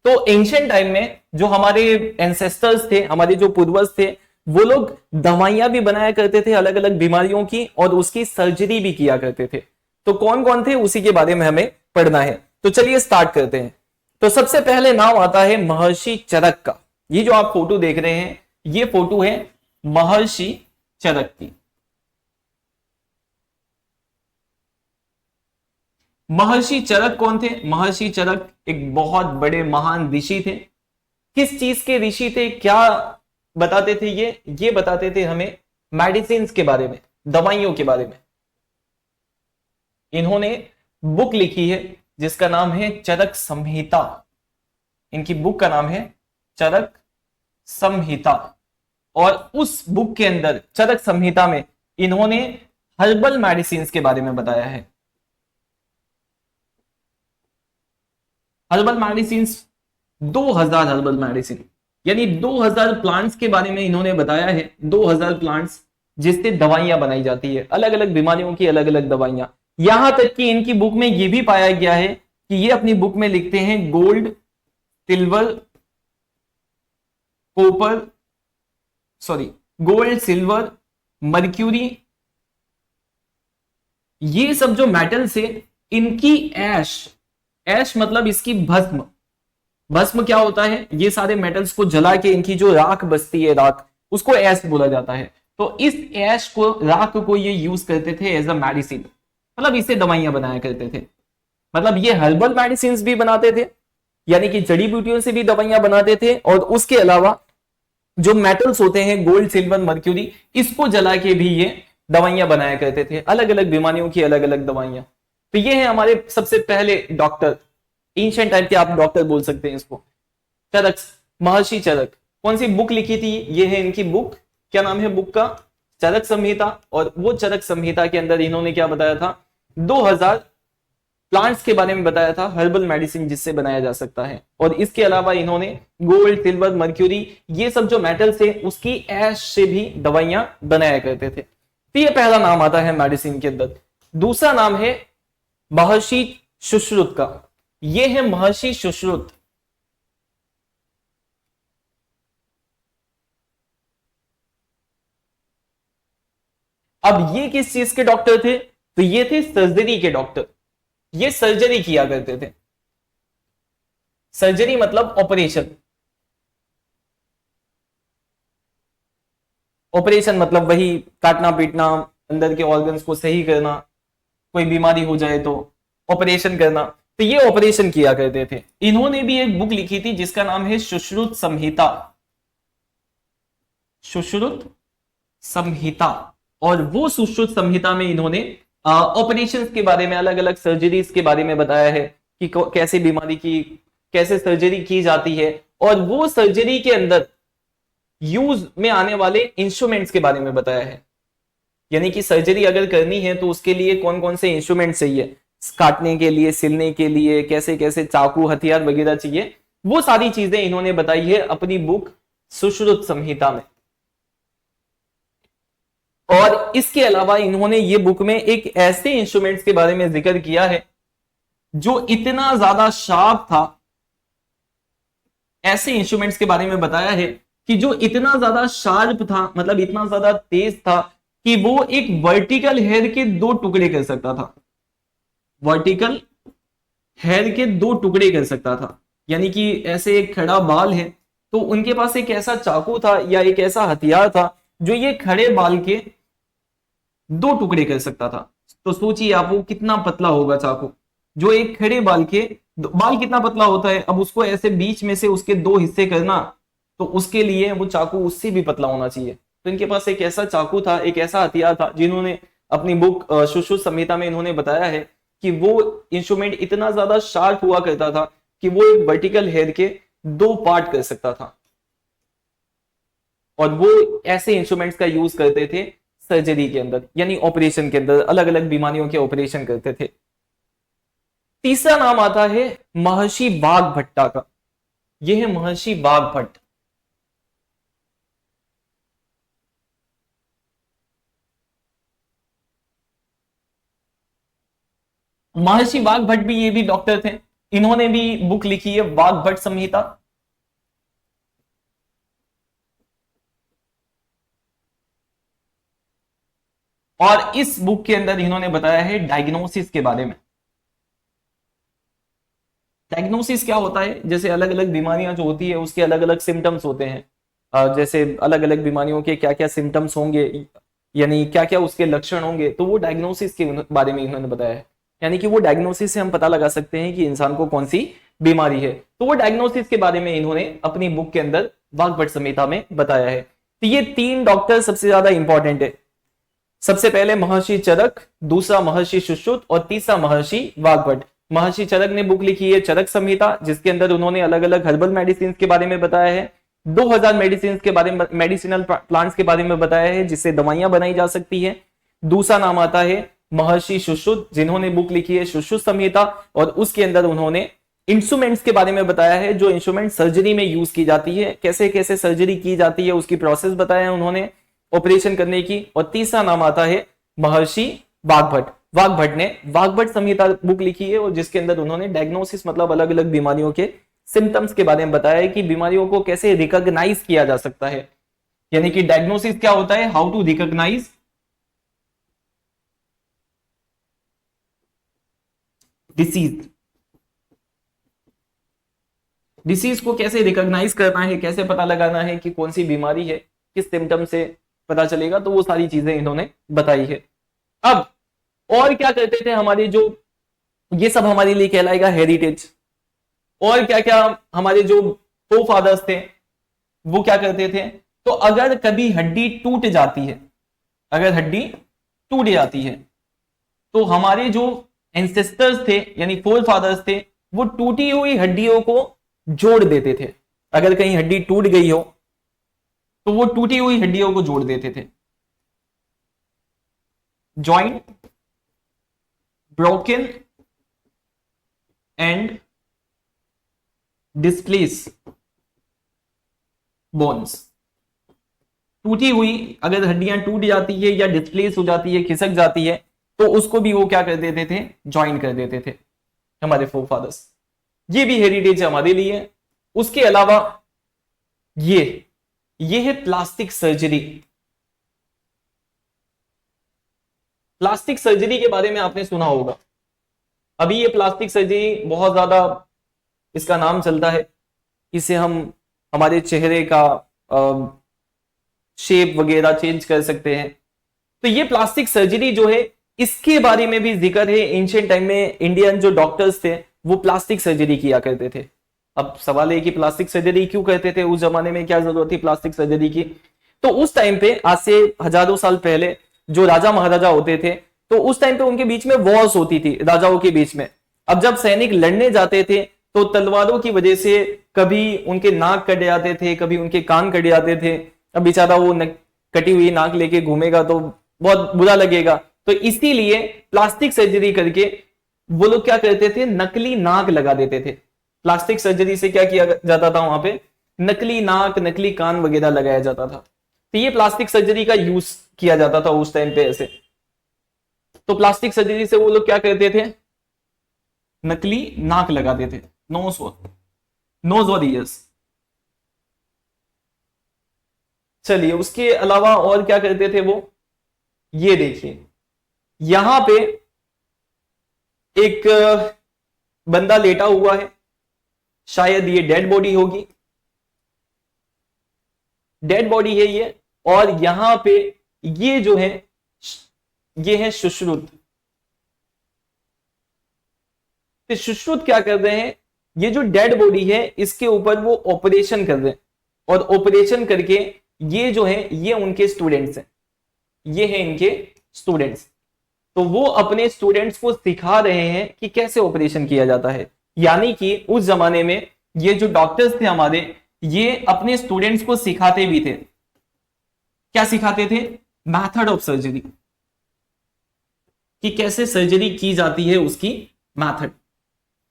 तो एंशिएंट टाइम में जो हमारे एंसेस्टर्स थे, हमारे जो पूर्वज थे, वो लोग दवाइयां भी बनाया करते थे अलग अलग बीमारियों की, और उसकी सर्जरी भी किया करते थे। तो कौन कौन थे उसी के बारे में हमें पढ़ना है। तो चलिए स्टार्ट करते हैं। तो सबसे पहले नाम आता है महर्षि चरक का। ये जो आप फोटो देख रहे हैं, ये फोटो है महर्षि चरक की। महर्षि चरक कौन थे? महर्षि चरक एक बहुत बड़े महान ऋषि थे। किस चीज के ऋषि थे? क्या बताते थे ये बताते थे हमें मेडिसिन के बारे में, दवाइयों के बारे में। इन्होंने बुक लिखी है जिसका नाम है चरक संहिता। इनकी बुक का नाम है चरक संहिता। और उस बुक के अंदर चरक संहिता में इन्होंने हर्बल मेडिसिन के बारे में बताया है। हर्बल मेडिसिन 2000 हर्बल मेडिसिन, यानी 2000 प्लांट्स के बारे में इन्होंने बताया है। 2000 प्लांट्स जिससे दवाइयां बनाई जाती है, अलग अलग बीमारियों की अलग अलग दवाइयां। यहां तक कि इनकी बुक में यह भी पाया गया है कि ये अपनी बुक में लिखते हैं gold, silver, copper, gold, silver, mercury, ये सब जो मेटल्स है, इनकी ऐश मतलब इसकी भस्म। भस्म क्या होता है? ये सारे मेटल्स को जला के इनकी जो राख बचती है, राख, उसको ऐश बोला जाता है। तो इस ऐश को, राख को ये यूज करते थे एज अ मेडिसिन, मतलब इससे दवाइयां बनाया करते थे। मतलब ये हर्बल मेडिसिन भी बनाते थे, यानी कि जड़ी बूटियों से भी दवाइयां बनाते थे। और उसके अलावा जो मेटल्स होते हैं गोल्ड, सिल्वर, मर्क्यूरी, इसको जला के भी ये दवाइयां बनाया करते थे, अलग अलग बीमारियों की अलग अलग दवाइयां। तो ये है हमारे सबसे पहले डॉक्टर, एंशिएंट टाइप के आप डॉक्टर बोल सकते हैं इसको, चरक, महर्षि चरक। कौन सी बुक लिखी थी? ये है इनकी बुक। क्या नाम है बुक का? चरक संहिता। और वो चरक संहिता के अंदर इन्होंने क्या बताया था? 2000 प्लांट्स के बारे में बताया था, हर्बल मेडिसिन जिससे बनाया जा सकता है। और इसके अलावा इन्होंने गोल्ड, सिल्वर, मर्क्यूरी, ये सब जो मेटल्स है, उसकी ऐश से भी दवाइयां बनाया करते थे। तो ये पहला नाम आता है मेडिसिन के अंदर। दूसरा नाम है महर्षि सुश्रुत का। ये है महर्षि सुश्रुत। अब ये किस चीज के डॉक्टर थे? तो ये थे सर्जरी के डॉक्टर। ये सर्जरी किया करते थे। सर्जरी मतलब ऑपरेशन। ऑपरेशन मतलब वही काटना पीटना, अंदर के ऑर्गन्स को सही करना, कोई बीमारी हो जाए तो ऑपरेशन करना। तो ये ऑपरेशन किया करते थे। इन्होंने भी एक बुक लिखी थी जिसका नाम है सुश्रुत संहिता। सुश्रुत संहिता, और वो सुश्रुत संहिता में इन्होंने ऑपरेशंस के बारे में, अलग अलग सर्जरीज के बारे में बताया है कि कैसे बीमारी की कैसे सर्जरी की जाती है, और वो सर्जरी के अंदर यूज में आने वाले इंस्ट्रूमेंट्स के बारे में बताया है। यानी कि सर्जरी अगर करनी है तो उसके लिए कौन कौन से इंस्ट्रूमेंट चाहिए, काटने के लिए, सिलने के लिए कैसे कैसे चाकू, हथियार वगैरह चाहिए, वो सारी चीजें इन्होंने बताई है अपनी बुक सुश्रुत संहिता में। और इसके अलावा इन्होंने ये बुक में एक ऐसे इंस्ट्रूमेंट्स के बारे में जिक्र किया है जो इतना ज्यादा शार्प था, ऐसे इंस्ट्रूमेंट्स के बारे में बताया है कि जो इतना ज्यादा शार्प था, मतलब इतना ज्यादा तेज था कि वो एक वर्टिकल हेयर के 2 टुकड़े कर सकता था, वर्टिकल हेयर के 2 टुकड़े कर सकता था। यानी कि ऐसे एक खड़ा बाल है तो उनके पास एक ऐसा चाकू था या एक ऐसा हथियार था जो ये खड़े बाल के 2 टुकड़े कर सकता था। तो सोचिए आप, वो कितना पतला होगा चाकू, जो एक खड़े बाल के, बाल कितना पतला होता है, अब उसको ऐसे बीच में से उसके 2 हिस्से करना, तो उसके लिए वो चाकू उससे भी पतला होना चाहिए। तो इनके पास एक ऐसा चाकू था, एक ऐसा हथियार था, जिन्होंने अपनी बुक सुश्रुत संहिता में इन्होंने बताया है कि वो इंस्ट्रूमेंट इतना ज्यादा शार्प हुआ करता था कि वो एक वर्टिकल हेयर के 2 पार्ट कर सकता था। और वो ऐसे इंस्ट्रूमेंट्स का यूज करते थे सर्जरी के अंदर, यानी ऑपरेशन के अंदर, अलग अलग बीमारियों के ऑपरेशन करते थे। तीसरा नाम आता है महर्षि वाग्भट्टा का। यह है महर्षि वाग्भट्ट। महर्षि वाग्भट्ट भी, ये भी डॉक्टर थे, इन्होंने भी बुक लिखी है वाग्भट्ट संहिता। और इस बुक के अंदर इन्होंने बताया है डायग्नोसिस के बारे में। डायग्नोसिस क्या होता है, जैसे अलग अलग बीमारियां जो होती है उसके अलग अलग सिम्टम्स होते हैं, जैसे अलग अलग बीमारियों के क्या क्या सिम्टम्स होंगे, यानी क्या क्या उसके लक्षण होंगे, तो वो डायग्नोसिस के बारे में इन्होंने बताया है। यानी कि वो डायग्नोसिस से हम पता लगा सकते हैं कि इंसान को कौन सी बीमारी है। तो वो डायग्नोसिस के बारे में इन्होंने अपनी बुक के अंदर वाग्भट्ट संहिता में बताया है। तो ये 3 डॉक्टर सबसे ज्यादा इंपॉर्टेंट है। सबसे पहले महर्षि चरक, दूसरा महर्षि सुश्रुत और तीसरा महर्षि वाग्भट्ट। महर्षि चरक ने बुक लिखी है चरक संहिता, जिसके अंदर उन्होंने अलग अलग हर्बल मेडिसिन के बारे में बताया है, 2000 मेडिसिन के बारे में, मेडिसिनल प्लांट्स के बारे में बताया है जिससे दवाइयां बनाई जा सकती है। दूसरा नाम आता है महर्षि सुश्रुत, जिन्होंने बुक लिखी है सुश्रुत संहिता, और उसके अंदर उन्होंने इंस्ट्रूमेंट्स के बारे में बताया है, जो इंस्ट्रूमेंट सर्जरी में यूज की जाती है, कैसे कैसे सर्जरी की जाती है उसकी प्रोसेस बताया है उन्होंने ऑपरेशन करने की। और तीसरा नाम आता है महर्षि वाग्भट्ट। वाग्भट्ट ने वाग्भट्ट संहिता बुक लिखी है, और जिसके अंदर उन्होंने डायग्नोसिस, मतलब अलग अलग बीमारियों के सिम्टम्स के बारे में बताया है कि बीमारियों को कैसे रिकॉग्नाइज किया जा सकता है। यानी कि डायग्नोसिस क्या होता है, how to recognise disease, disease को कैसे रिकॉग्नाइज करना है, कैसे पता लगाना है कि कौन सी बीमारी है, किस सिम्टम से पता चलेगा, तो वो सारी चीजें इन्होंने बताई है। अब और क्या करते थे हमारे जो, ये सब हमारे लिए कहलाएगा हेरिटेज। और क्या क्या हमारे जो फोरफादर्स थे वो क्या करते थे, तो अगर कभी हड्डी टूट जाती है, अगर हड्डी टूट जाती है, तो हमारे जो एंसेस्टर्स थे यानी फोरफादर्स थे, वो टूटी हुई हड्डियों को जोड़ देते थे। अगर कहीं हड्डी टूट गई हो तो वो टूटी हुई हड्डियों को जोड़ देते थे। Joint broken and displace bones. टूटी हुई अगर हड्डियां टूट जाती है या डिस्प्लेस हो जाती है, खिसक जाती है, तो उसको भी वो क्या कर देते थे, ज्वाइन कर देते थे हमारे फोरफादर्स। ये भी हेरिटेज हमारे लिए। उसके अलावा ये है प्लास्टिक सर्जरी। प्लास्टिक सर्जरी के बारे में आपने सुना होगा। अभी ये प्लास्टिक सर्जरी बहुत ज्यादा इसका नाम चलता है। इसे हम हमारे चेहरे का शेप वगैरह चेंज कर सकते हैं। तो ये प्लास्टिक सर्जरी जो है, इसके बारे में भी जिक्र है। एंशिएंट टाइम में इंडियन जो डॉक्टर्स थे वो प्लास्टिक सर्जरी किया करते थे। अब सवाल है कि प्लास्टिक सर्जरी क्यों करते थे उस जमाने में, क्या जरूरत थी प्लास्टिक सर्जरी की। तो उस टाइम पे, आज से हजारों साल पहले जो राजा महाराजा होते थे, तो उस टाइम पे उनके बीच में वॉर्स होती थी राजाओं के बीच में। अब जब सैनिक लड़ने जाते थे तो तलवारों की वजह से कभी उनके नाक कट जाते थे, कभी उनके कान कट जाते थे। अब बेचारा वो कटी हुई नाक लेके घूमेगा तो बहुत बुरा लगेगा, तो इसीलिए प्लास्टिक सर्जरी करके वो लोग क्या करते थे, नकली नाक लगा देते थे। प्लास्टिक सर्जरी से क्या किया जाता था, वहां पे नकली नाक, नकली कान वगैरह लगाया जाता था। तो ये प्लास्टिक सर्जरी का यूज किया जाता था उस टाइम पे ऐसे। तो प्लास्टिक सर्जरी से वो लोग क्या करते थे, नकली नाक लगाते थे, नोज और ईयर्स। चलिए उसके अलावा और क्या करते थे वो, ये देखिए यहां पे एक बंदा लेटा हुआ है, शायद ये डेड बॉडी होगी, डेड बॉडी है ये। और यहां पे ये जो है ये है सुश्रुत। तो सुश्रुत क्या कर रहे हैं, ये जो डेड बॉडी है इसके ऊपर वो ऑपरेशन कर रहे हैं, और ऑपरेशन करके ये जो है ये उनके स्टूडेंट्स हैं, ये है इनके स्टूडेंट्स। तो वो अपने स्टूडेंट्स को सिखा रहे हैं कि कैसे ऑपरेशन किया जाता है। यानी कि उस जमाने में ये जो डॉक्टर्स थे हमारे, ये अपने स्टूडेंट्स को सिखाते भी थे। क्या सिखाते थे, मेथड ऑफ सर्जरी, कि कैसे सर्जरी की जाती है, उसकी मेथड।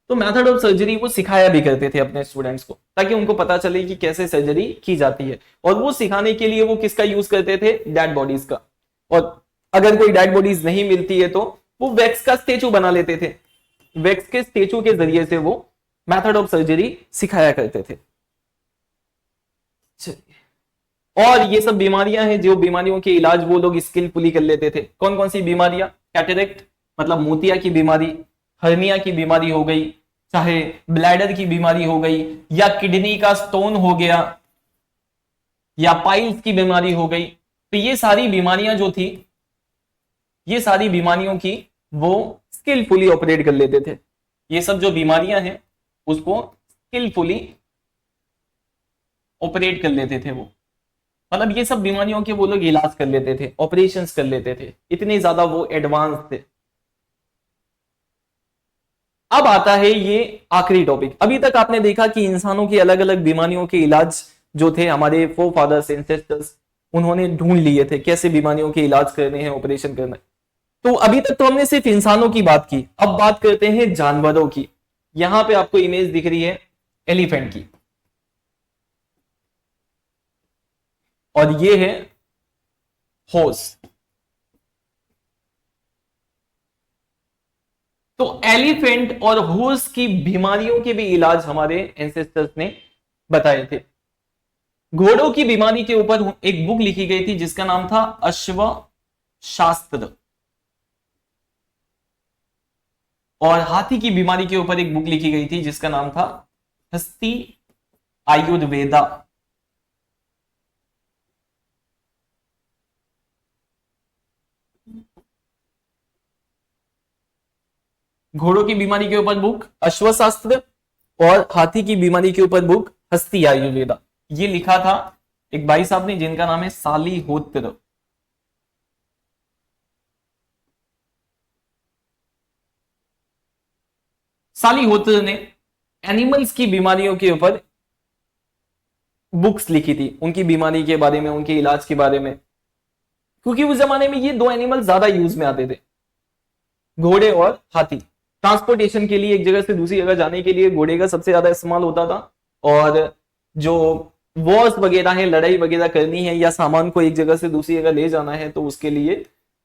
तो मेथड ऑफ सर्जरी वो सिखाया भी करते थे अपने स्टूडेंट्स को, ताकि उनको पता चले कि कैसे सर्जरी की जाती है। और वो सिखाने के लिए वो किसका यूज करते थे, डेड बॉडीज का। और अगर कोई डेड बॉडीज नहीं मिलती है तो वो वैक्स का स्टेचू बना लेते थे, वैक्स के स्टेचू के जरिए से वो मेथड ऑफ सर्जरी सिखाया करते थे। और ये सब बीमारियां हैं, जो बीमारियों के इलाज वो लोग स्किलफुली कर लेते थे। कौन कौन सी बीमारियां, कैटरेक्ट मतलब मोतिया की बीमारी, हर्निया की बीमारी हो गई, चाहे ब्लैडर की बीमारी हो गई, या किडनी का स्टोन हो गया, या पाइल्स की बीमारी हो गई। तो ये सारी बीमारियां जो थी, ये सारी बीमारियों की वो स्किलफुली ऑपरेट कर लेते थे। ये सब जो बीमारियां हैं उसको स्किलफुली ऑपरेट कर लेते थे वो, मतलब ये सब बीमारियों के वो लोग इलाज कर लेते थे, ऑपरेशंस कर लेते थे, इतने ज्यादा वो एडवांस थे। अब आता है ये आखिरी टॉपिक। अभी तक आपने देखा कि इंसानों की अलग अलग बीमारियों के इलाज जो थे, हमारे फोर फादर्स एंसेस्टर्स उन्होंने ढूंढ लिए थे कैसे बीमारियों के इलाज करने हैं, ऑपरेशन करना है। तो अभी तक तो हमने सिर्फ इंसानों की बात की, अब बात करते हैं जानवरों की। यहां पे आपको इमेज दिख रही है एलिफेंट की, और ये है हॉर्स। तो एलिफेंट और हॉर्स की बीमारियों के भी इलाज हमारे एंसेस्टर्स ने बताए थे। घोड़ों की बीमारी के ऊपर एक बुक लिखी गई थी जिसका नाम था अश्व शास्त्र, और हाथी की बीमारी के ऊपर एक बुक लिखी गई थी जिसका नाम था हस्ती आयुर्वेदा। घोड़ों की बीमारी के ऊपर बुक अश्वशास्त्र, और हाथी की बीमारी के ऊपर बुक हस्ती आयुर्वेदा। ये लिखा था एक भाई साहब ने जिनका नाम है सालिहोत्र। सालिहोत्र ने एनिमल्स की बीमारियों के ऊपर बुक्स लिखी थी, उनकी बीमारी के बारे में, उनके इलाज के बारे में। क्योंकि उस जमाने में ये दो एनिमल ज्यादा यूज में आते थे, घोड़े और हाथी। ट्रांसपोर्टेशन के लिए, एक जगह से दूसरी जगह जाने के लिए घोड़े का सबसे ज्यादा इस्तेमाल होता था, और जो वॉर्स वगैरह है, लड़ाई वगैरह करनी है या सामान को एक जगह से दूसरी जगह ले जाना है, तो उसके लिए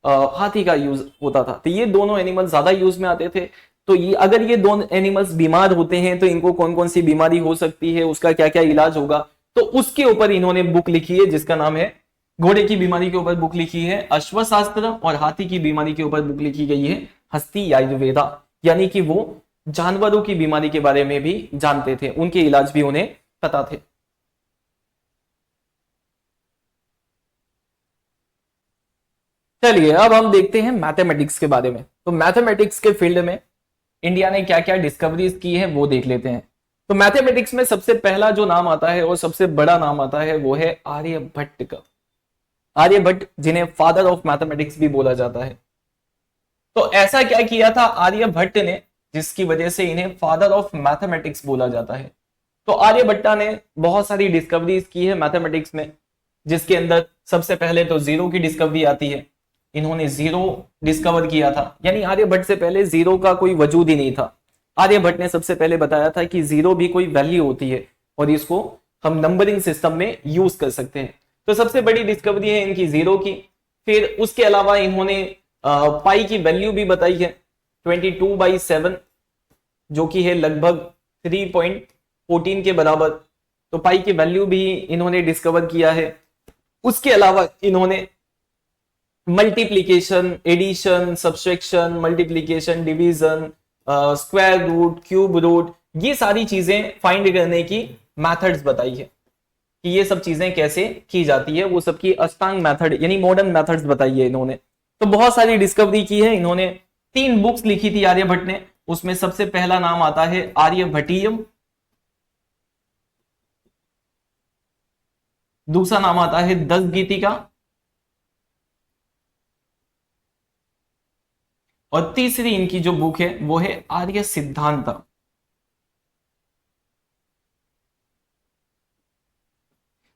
हाथी का यूज होता था। तो ये दोनों एनिमल ज्यादा यूज में आते थे। तो ये अगर ये दोनों एनिमल्स बीमार होते हैं तो इनको कौन कौन सी बीमारी हो सकती है, उसका क्या क्या इलाज होगा, तो उसके ऊपर इन्होंने बुक लिखी है जिसका नाम है, घोड़े की बीमारी के ऊपर बुक लिखी है अश्वशास्त्र, और हाथी की बीमारी के ऊपर बुक लिखी गई है हस्ती आयुर्वेदा। यानी कि वो जानवरों की बीमारी के बारे में भी जानते थे, उनके इलाज भी उन्हें पता थे। चलिए अब हम देखते हैं मैथमेटिक्स के बारे में। तो मैथमेटिक्स के फील्ड में इंडिया ने क्या क्या डिस्कवरीज की है वो देख लेते हैं। तो मैथमेटिक्स में सबसे पहला जो नाम आता है और सबसे बड़ा नाम आता है वो है आर्यभट्ट का। आर्यभट्ट, जिन्हें फादर ऑफ मैथमेटिक्स भी बोला जाता है। तो ऐसा क्या किया था आर्यभट्ट ने जिसकी वजह से इन्हें फादर ऑफ मैथमेटिक्स बोला जाता है? तो आर्यभट्टा ने बहुत सारी डिस्कवरीज की है मैथमेटिक्स में, जिसके अंदर सबसे पहले तो जीरो की डिस्कवरी आती है। इन्होंने जीरो डिस्कवर किया था, यानी आर्यभट्ट से पहले जीरो का कोई वजूद ही नहीं था। आर्यभट्ट ने सबसे पहले बताया था कि जीरो भी कोई वैल्यू होती है और इसको हम नंबरिंग सिस्टम में यूज कर सकते हैं। तो सबसे बड़ी डिस्कवरी है इनकी जीरो की। फिर उसके अलावा इन्होंने पाई की वैल्यू भी बताई है 22/7, जो कि है लगभग 3.14 के बराबर। तो पाई की वैल्यू भी इन्होंने डिस्कवर किया है। उसके अलावा इन्होंने multiplication, addition, subtraction, multiplication, division, square root, cube root, ये सारी चीजें फाइंड करने की मेथड्स बताई है कि ये सब चीजें कैसे की जाती है, वो सबकी अष्टांग मेथड यानी मॉडर्न मेथड्स बताई है इन्होंने। तो बहुत सारी डिस्कवरी की है इन्होंने। 3 बुक्स लिखी थी आर्यभट्ट ने, उसमें सबसे पहला नाम आता है आर्यभट्टियम, दूसरा नाम आता है 10 गीतिका, और तीसरी इनकी जो बुक है वो है आर्य सिद्धांत।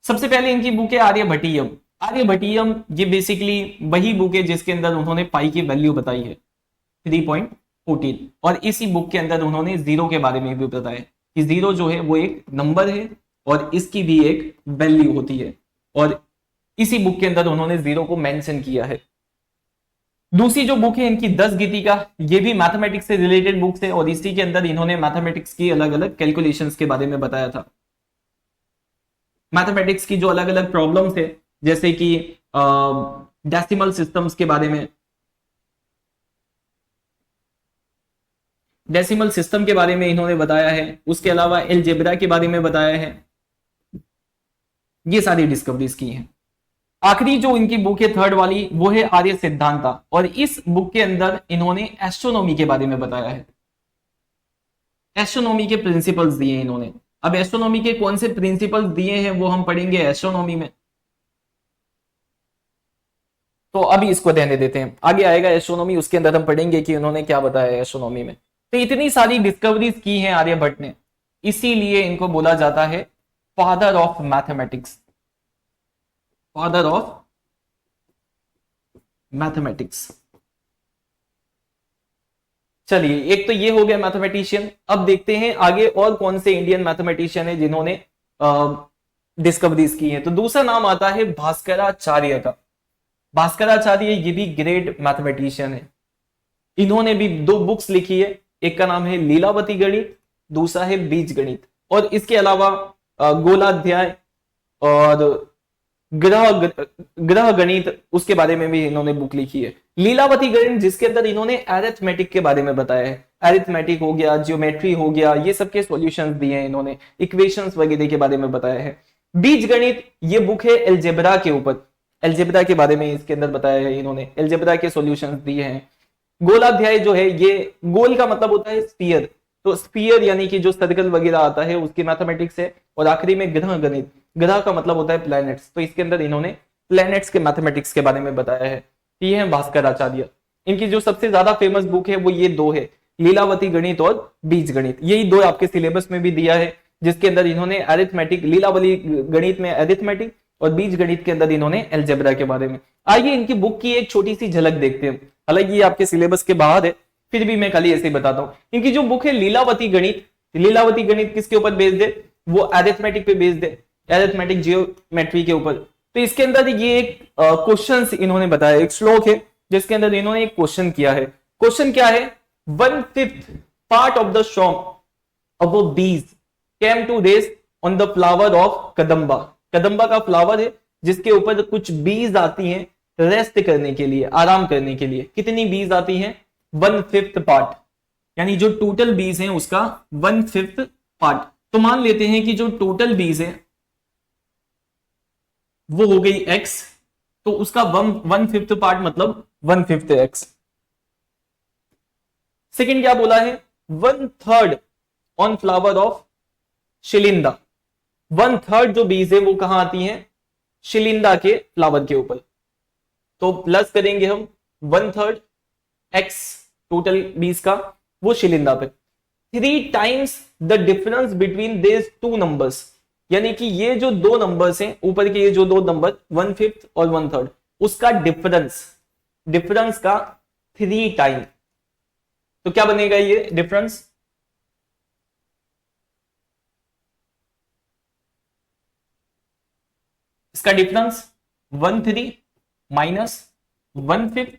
सबसे पहले इनकी बुक है आर्यभट्टियम। आर्यभट्टियम ये बेसिकली वही बुक है जिसके अंदर उन्होंने पाई की वैल्यू बताई है 3.14, और इसी बुक के अंदर उन्होंने जीरो के बारे में भी बताया कि जीरो जो है वो एक नंबर है और इसकी भी एक वैल्यू होती है, और इसी बुक के अंदर उन्होंने जीरो को मेंशन किया है। दूसरी जो बुक है इनकी 10 गीतिका, ये भी मैथमेटिक्स से रिलेटेड बुक्स है और इसी के अंदर इन्होंने मैथमेटिक्स की अलग अलग कैलकुलेशंस के बारे में बताया था। मैथमेटिक्स की जो अलग अलग प्रॉब्लम्स है, जैसे कि डेसिमल सिस्टम्स के बारे में, डेसिमल सिस्टम के बारे में इन्होंने बताया है। उसके अलावा एलजेब्रा के बारे में बताया है। ये सारी डिस्कवरीज की हैं। आखिरी जो इनकी बुक है थर्ड वाली, वो है आर्य सिद्धांता, और इस बुक के अंदर इन्होंने एस्ट्रोनॉमी के बारे में बताया है। एस्ट्रोनॉमी के प्रिंसिपल्स दिए हैं इन्होंने। अब एस्ट्रोनॉमी के कौन से प्रिंसिपल्स दिए हैं वो हम पढ़ेंगे एस्ट्रोनॉमी में, तो अभी इसको रहने देते हैं। आगे आएगा एस्ट्रोनॉमी, उसके अंदर हम पढ़ेंगे कि उन्होंने क्या बताया एस्ट्रोनॉमी में। तो इतनी सारी डिस्कवरीज की हैं आर्यभट्ट ने, इसीलिए इनको बोला जाता है father of mathematics, father of mathematics. चलिए, एक तो ये हो गया मैथमेटिशियन। अब देखते हैं आगे और कौन से इंडियन मैथमेटिशियन है जिन्होंने डिस्कवरीज की हैं। तो दूसरा नाम आता है भास्कराचार्य का। भास्कराचार्य ये भी ग्रेट मैथमेटिशियन है। इन्होंने भी 2 बुक्स लिखी है, एक का नाम है लीलावती गणित, दूसरा है बीज गणित, और इसके अलावा गोलाध्याय और ग्रह गणित, उसके बारे में भी इन्होंने बुक लिखी है। लीलावती गणित जिसके अंदर इन्होंने एरिथमेटिक के बारे में बताया है। एरिथमेटिक हो गया, जियोमेट्री हो गया, ये सबके सॉल्यूशंस दिए हैं इन्होंने, इक्वेशंस वगैरह के बारे में बताया है। बीज गणित ये बुक है एल्जेब्रा के ऊपर, एल्जेब्रा के बारे में इसके अंदर बताया है इन्होंने, एल्जेब्रा के सॉल्यूशंस दिए हैं। गोलाध्याय जो है, ये गोल का मतलब होता है स्फीयर, तो स्फीयर यानी कि जो सर्कल वगैरह आता है उसकी मैथमेटिक्स है। और आखिरी में ग्रह गणित, ग्रह का मतलब होता है प्लैनेट्स, तो इसके अंदर इन्होंने प्लैनेट्स के मैथमेटिक्स के बारे में बताया है। ये है भास्कराचार्य। इनकी जो सबसे ज्यादा फेमस बुक है वो ये 2 है, लीलावती गणित और बीज गणित। यही 2 आपके सिलेबस में भी दिया है, जिसके अंदर इन्होंने अरिथमेटिक, लीलावती गणित में अरिथमेटिक और बीज गणित के अंदर इन्होंने एल्जेब्रा के बारे में। आइए इनकी बुक की एक छोटी सी झलक देखते हैं। हालांकि ये आपके सिलेबस के बाहर है, फिर भी मैं खाली ऐसे ही बताता हूं। इनकी जो बुक है लीलावती गणित, लीलावती गणित किसके ऊपर बेस्ड है? वो अरिथमेटिक पे बेस्ड है, अरिथमेटिक जियोमेट्री के ऊपर। तो इसके अंदर ये एक क्वेश्चन इन्होंने बताया, एक श्लोक है जिसके अंदर इन्होंने एक क्वेश्चन किया है। क्वेश्चन क्या है? 1/5 part of the shop of a bee came to rest on the flower of Kadamba. Kadamba का फ्लावर है जिसके ऊपर कुछ बीज आती हैं रेस्ट करने के लिए, आराम करने के लिए। कितनी बीज आती हैं? 1/5 पार्ट, यानी जो टोटल बीज हैं उसका 1/5 पार्ट। तो मान लेते हैं कि जो टोटल बीज है वो हो गई x, तो उसका 1/5 पार्ट मतलब 1/5 x। सेकंड क्या बोला है? 1/3 ऑन फ्लावर ऑफ शिलिंदा। 1/3 जो बीज है वो कहां आती है? शिलिंदा के फ्लावर के ऊपर। तो प्लस करेंगे हम 1/3 x टोटल 20 का, वो शिलिंदा पे 3 times the difference between this two numbers, यानी कि ये जो दो नंबर्स हैं ऊपर के, ये जो दो नंबर 1/5 और 1/3, उसका डिफरेंस का 3 टाइम। तो क्या बनेगा ये डिफरेंस, इसका डिफरेंस 1/3 माइनस 1/5,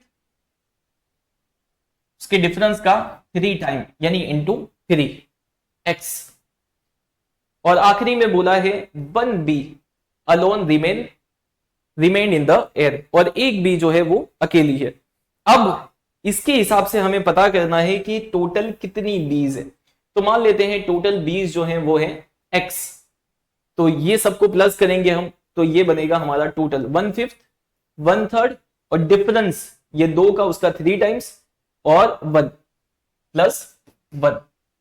उसके डिफरेंस का 3 टाइम यानी इंटू 3x। और आखिरी में बोला है 1b alone remain in the air, और एक बी जो है वो अकेली है। अब इसके हिसाब से हमें पता करना है कि टोटल कितनी बीज है। तो मान लेते हैं टोटल बीज जो है वो है x, तो ये सबको प्लस करेंगे हम, तो ये बनेगा हमारा टोटल 1/5 1/3 और डिफरेंस ये दो का उसका 3 टाइम्स और 1 plus 1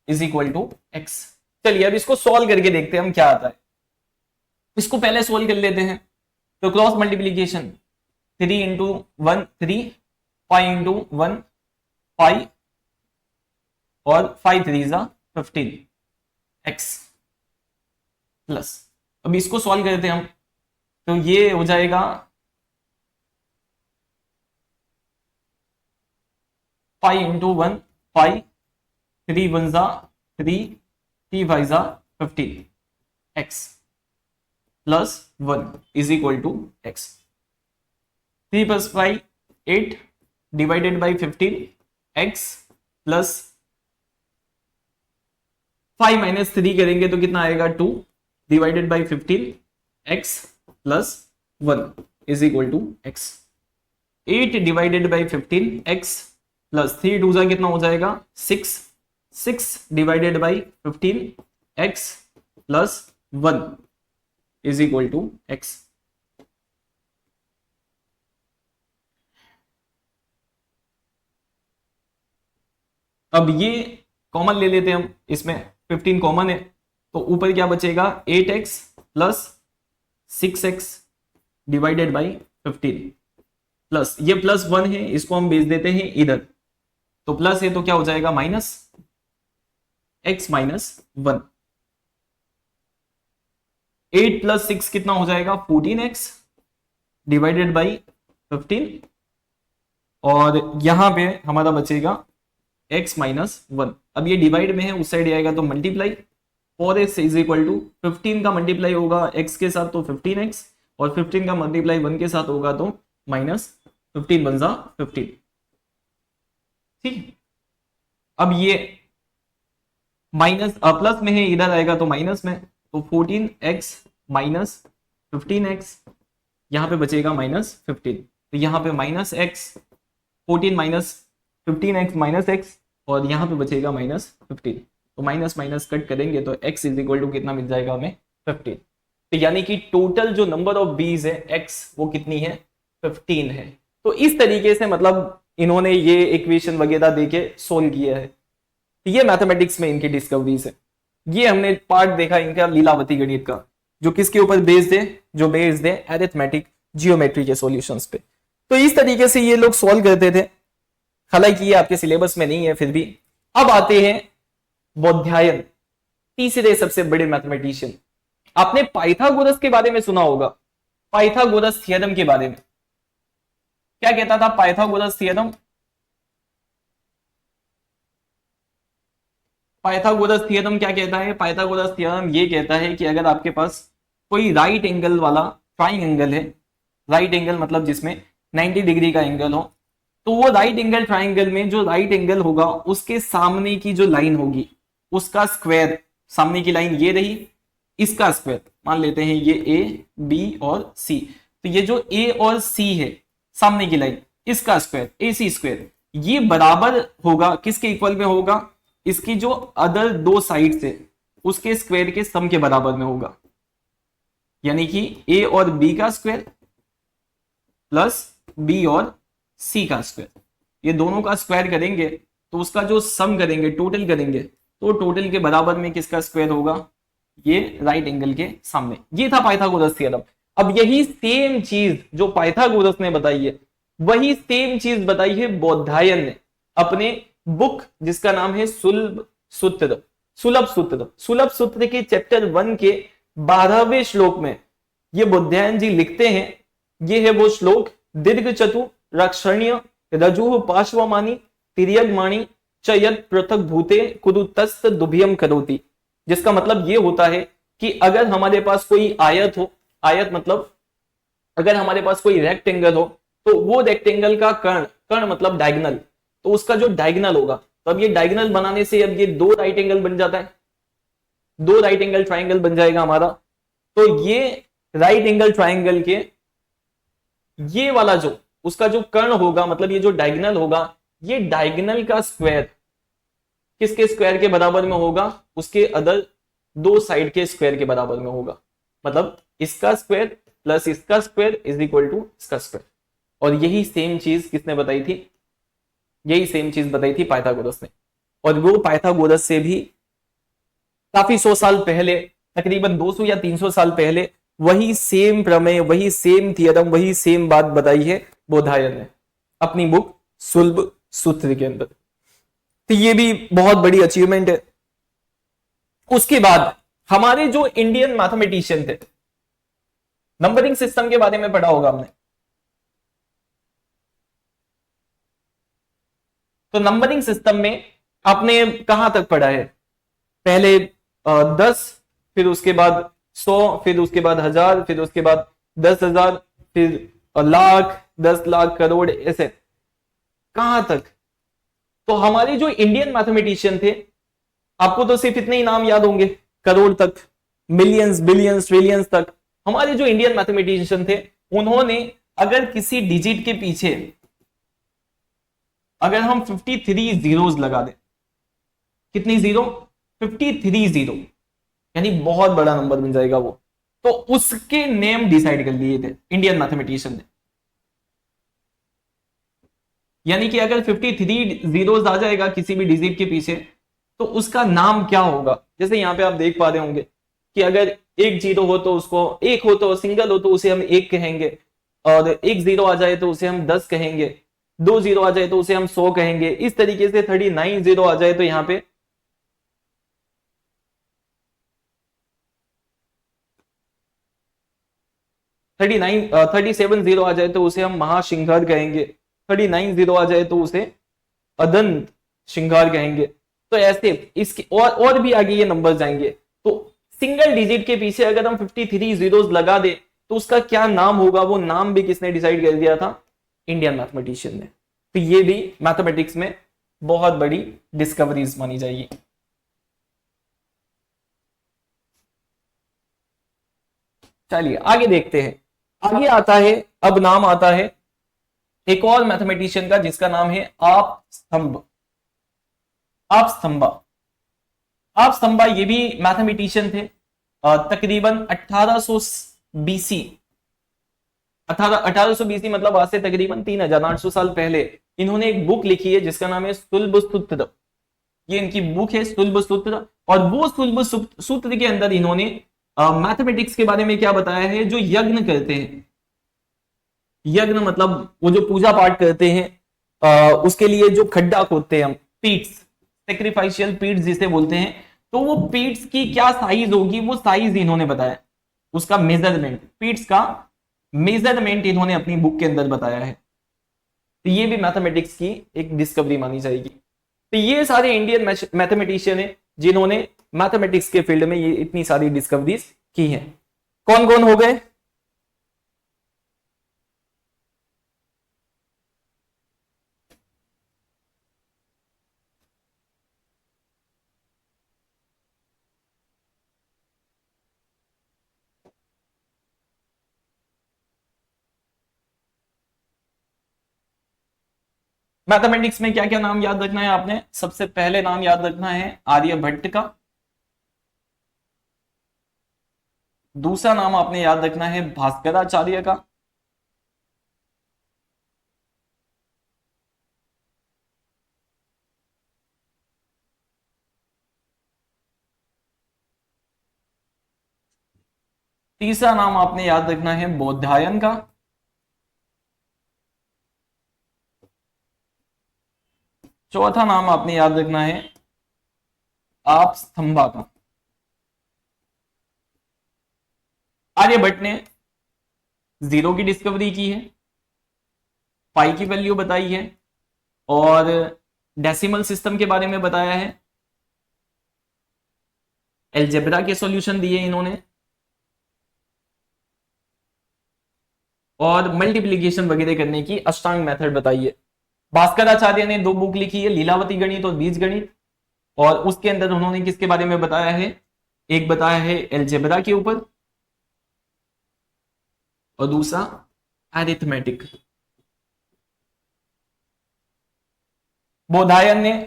is equal to x। चलिए अब इसको सॉल्व करके देखते हैं हम क्या आता है। इसको पहले सॉल्व कर लेते हैं। तो क्रॉस मल्टीप्लीकेशन 3 इंटू 1 3, 5 इंटू 1 5 और 5 3 जा 15 x प्लस, अब इसको सॉल्व करते हैं हम, तो ये हो जाएगा 5 इंटू 1 5, 3 1 जा 3, 3 5 जा 15 x plus 1 is equal to x। 3 plus 5 8 divided by 15 x plus 5 minus 3 करेंगे तो कितना आएगा 2 divided by 15 x plus 1 is equal to x। 8 divided by 15 x plus 3 2 जा कितना हो जाएगा 6, 6 divided by 15 x plus 1 is equal to x। अब ये कॉमन ले लेते हैं हम, इसमें 15 कॉमन है, तो ऊपर क्या बचेगा 8x plus 6x divided by 15 plus ये प्लस 1 है, इसको हम भेज देते हैं इधर, तो प्लस है तो क्या हो जाएगा माइनस x माइनस 1। 8 प्लस 6 कितना हो जाएगा 14x डिवाइडेड बाई 15 और यहां पे हमारा बचेगा x माइनस 1। अब ये डिवाइड में है, उस साइड आएगा तो multiply 4x is equal to 15 का मल्टीप्लाई होगा x के साथ तो 15x और 15 का मल्टीप्लाई 1 के साथ होगा तो माइनस 15 बन जा 15। ठीक, अब ये माइनस प्लस में है, इधर आएगा तो माइनस में, तो 14x माइनस 15x, यहां पे बचेगा माइनस 15, तो यहां पे minus x 14 minus 15x minus x और यहां पे बचेगा माइनस 15, तो माइनस माइनस कट करेंगे तो x इज इक्वल टू कितना मिल जाएगा हमें 15। तो यानी कि टोटल जो नंबर ऑफ बीज है x वो कितनी है 15 है। तो इस तरीके से मतलब इन्होंने ये इक्वेशन वगैरह देके सोल्व किया है। ये मैथमेटिक्स में इनकी डिस्कवरीज है। ये हमने पार्ट देखा इनका लीलावती गणित का, जो किसके ऊपर बेस्ड है, जो बेस्ड है अरिथमेटिक जियोमेट्री के सॉल्यूशंस पे। तो इस तरीके से ये लोग सॉल्व करते थे, हालांकि ये आपके सिलेबस में नहीं है फिर भी। अब आते हैं बोधायन, तीसरे सबसे बड़े मैथमेटिशियन। आपने पाइथागोरस के बारे में सुना होगा, पाइथागोरस थ्योरम के बारे में। क्या कहता था पाइथागोरस थ्योरम? पाइथागोरस थ्योरम क्या कहता है? पाइथागोरस थ्योरम ये कहता है कि अगर आपके पास कोई राइट एंगल वाला ट्राइंगल है, राइट एंगल मतलब जिसमें 90 डिग्री का एंगल हो, तो वो राइट एंगल ट्राइंगल में जो राइट एंगल होगा उसके सामने की जो लाइन होगी उसका स्क्वायर, सामने की लाइन ये रही, इसका स्क्वायर मान लेते हैं ये ए बी और सी, तो ये जो ए और सी है सामने की लाइन, इसका स्क्वायर ए सी स्क्वायर, ये बराबर होगा किसके इक्वल में होगा? इसकी जो अदर दो साइड से उसके स्क्वायर के सम के बराबर में होगा। यानी कि ए और बी का स्क्वायर प्लस बी और सी का स्क्वायर, ये दोनों का स्क्वायर करेंगे तो उसका जो सम करेंगे, टोटल करेंगे, तो टोटल के बराबर में किसका स्क्वायर होगा? ये राइट एंगल के सामने। ये था पाइथागोरस थ्योरम। अब यही सेम चीज जो पाइथागोरस ने बताई है वही सेम चीज बताई है बौधायन ने अपने बुक जिसका नाम है सुलभ सूत्र के चैप्टर 1 के 12वें श्लोक में ये बौधायन जी लिखते हैं। ये है वो श्लोक, दीर्घ चतु रक्षण्य रजु पार्श्वमानी तिर्यगमाणी च यद पृथक भूते कुरुतस्त दुभ्यम करोति। जिसका मतलब ये होता है कि अगर हमारे पास कोई आयत हो, आयत मतलब अगर हमारे पास कोई रेक्टेंगल हो, तो वो रेक्टेंगल का कर्ण, कर्ण मतलब डायगनल, तो उसका जो डायगनल होगा, तो अब ये डायगनल बनाने से अब ये दो राइट एंगल बन जाता है, दो राइट एंगल ट्राइंगल बन जाएगा हमारा। तो ये राइट एंगल ट्राइंगल के ये वाला जो उसका जो कर्ण होगा, मतलब ये जो डायगनल होगा, ये डायगनल का स्क्वायर किसके स्क्वायर के बराबर में होगा, उसके अदर दो साइड के स्क्वायर के बराबर में होगा। मतलब इसका स्क्वायर प्लस इसका स्क्वायर इज इक्वल टू इसका स्क्वायर। और यही सेम चीज किसने बताई थी, यही सेम चीज बताई थी पाइथागोरस ने। और वो पाइथागोरस से भी काफी 100 साल पहले, तकरीबन 200 या 300 साल पहले वही सेम प्रमेय, वही सेम थियरम, वही सेम बात बताई है बौधायन ने अपनी बुक सुलभ सूत्र के अंदर। तो ये भी बहुत बड़ी अचीवमेंट है। उसके बाद हमारे जो इंडियन मैथमेटिशियन थे, नंबरिंग सिस्टम के बारे में पढ़ा होगा हमने, तो नंबरिंग सिस्टम में आपने कहां तक पढ़ा है, पहले 10, फिर उसके बाद 100, फिर उसके बाद 1000, फिर उसके बाद 10,000, फिर लाख, 10 लाख, करोड़, ऐसे कहां तक। तो हमारे जो इंडियन मैथमेटिशियन थे, आपको तो सिर्फ इतने ही नाम याद होंगे, करोड़ तक, मिलियंस, बिलियंस, ट्रिलियंस तक। हमारे जो इंडियन मैथमेटिशियन थे, उन्होंने अगर किसी डिजिट के पीछे अगर हम 53 जीरोस लगा दें, कितनी जीरो, 53 जीरो, यानी बहुत बड़ा नंबर बन जाएगा वो, तो उसके नेम डिसाइड कर लिए थे इंडियन मैथमेटिशियन ने। यानी कि अगर 53 जीरोस आ जाएगा किसी भी डिजिट के पीछे, तो उसका नाम क्या होगा। जैसे यहां पे आप देख पा रहे होंगे कि अगर एक जीरो हो तो उसको, एक हो तो सिंगल हो तो उसे हम एक कहेंगे, और एक जीरो आ जाए तो उसे हम 10 कहेंगे, दो जीरो आ जाए तो उसे हम 100 कहेंगे। इस तरीके से 39 जीरो आ जाए तो यहां पे 37 जीरो आ जाए तो उसे हम महाशिंगार कहेंगे, 39 जीरो आ जाए तो उसे अदंत श्रृंगार कहेंगे। तो ऐसे इसके और भी आगे ये नंबर जाएंगे। तो सिंगल डिजिट के पीछे अगर हम 53 जीरोस लगा दे तो उसका क्या नाम होगा, वो नाम भी किसने डिसाइड कर दिया था, इंडियन मैथमेटिशियन ने। तो ये भी मैथमेटिक्स में बहुत बड़ी डिस्कवरीज मानी जाएगी। चलिए आगे देखते हैं। आगे आता है, अब नाम आता है एक और मैथमेटिशियन का जिसका नाम है आप स्तंभ, आप स्तंभा। आप स्तंभा ये भी मैथमेटिशियन थे। तकरीबन 1800 बीसी, 1800 बीसी मतलब आज से तकरीबन 3800 साल पहले इन्होंने एक बुक लिखी है जिसका नाम है सुलभ सूत्र। ये इनकी बुक है सुलभ सूत्र। और वो सुलभ सूत्र के अंदर इन्होंने मैथमेटिक्स के बारे में क्या बताया है, जो यज्ञ करते हैं, यज्ञ मतलब वो जो पूजा पाठ करते हैं, उसके लिए जो खड्डा खोदते हैं हम, पीट्स, सेक्रीफाइशियल पीट्स जिसे बोलते हैं, तो वो पीट्स की क्या साइज होगी, वो साइज इन्होंने बताया, उसका मेजरमेंट, पीट्स का मेजरमेंट इन्होंने अपनी बुक के अंदर बताया है। तो ये भी मैथमेटिक्स की एक डिस्कवरी मानी जाएगी। तो ये सारे इंडियन मैथमेटिशियन है जिन्होंने मैथमेटिक्स के फील्ड में ये इतनी सारी डिस्कवरीज की हैं। कौन कौन हो गए, मैथमेटिक्स में क्या क्या नाम याद रखना है आपने, सबसे पहले नाम याद रखना है आर्यभट्ट का। दूसरा नाम आपने याद रखना है भास्कराचार्य का। तीसरा नाम आपने याद रखना है बौधायन का। चौथा नाम आपने याद रखना है आप स्तंभा का। आर्यभट्ट ने जीरो की डिस्कवरी की है, पाई की वैल्यू बताई है और डेसिमल सिस्टम के बारे में बताया है, एलजेब्रा के सॉल्यूशन दिए इन्होंने और मल्टीप्लिकेशन वगैरह करने की अष्टांग मेथड बताई है। भास्कराचार्य ने दो बुक लिखी है, लीलावती गणित और बीज गणित, और उसके अंदर उन्होंने किसके बारे में बताया है, एक बताया है एलजेब्रा के ऊपर और दूसरा अरिथमेटिक। बोधायन ने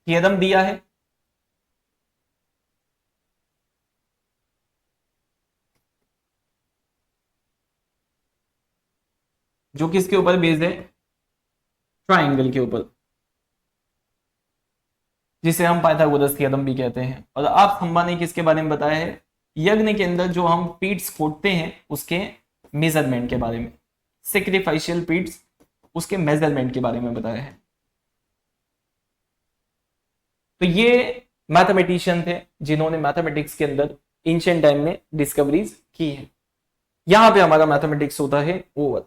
थ्योरम दिया है, जो किसके ऊपर बेस्ड है, ट्राइंगल के ऊपर, जिसे हम पाइथागोरस थ्योरम भी कहते हैं। और आप स्तंभा ने किसके बारे में बताया है, यज्ञ के अंदर जो हम पीट्स फोड़ते हैं उसके मेजरमेंट के बारे में, सेक्रीफाइशियल पीट्स उसके मेजरमेंट के बारे में बताया है। तो ये मैथमेटिशियन थे जिन्होंने मैथमेटिक्स के अंदर एंशिएंट टाइम में डिस्कवरीज की है। यहां पे हमारा मैथमेटिक्स होता है ओवर।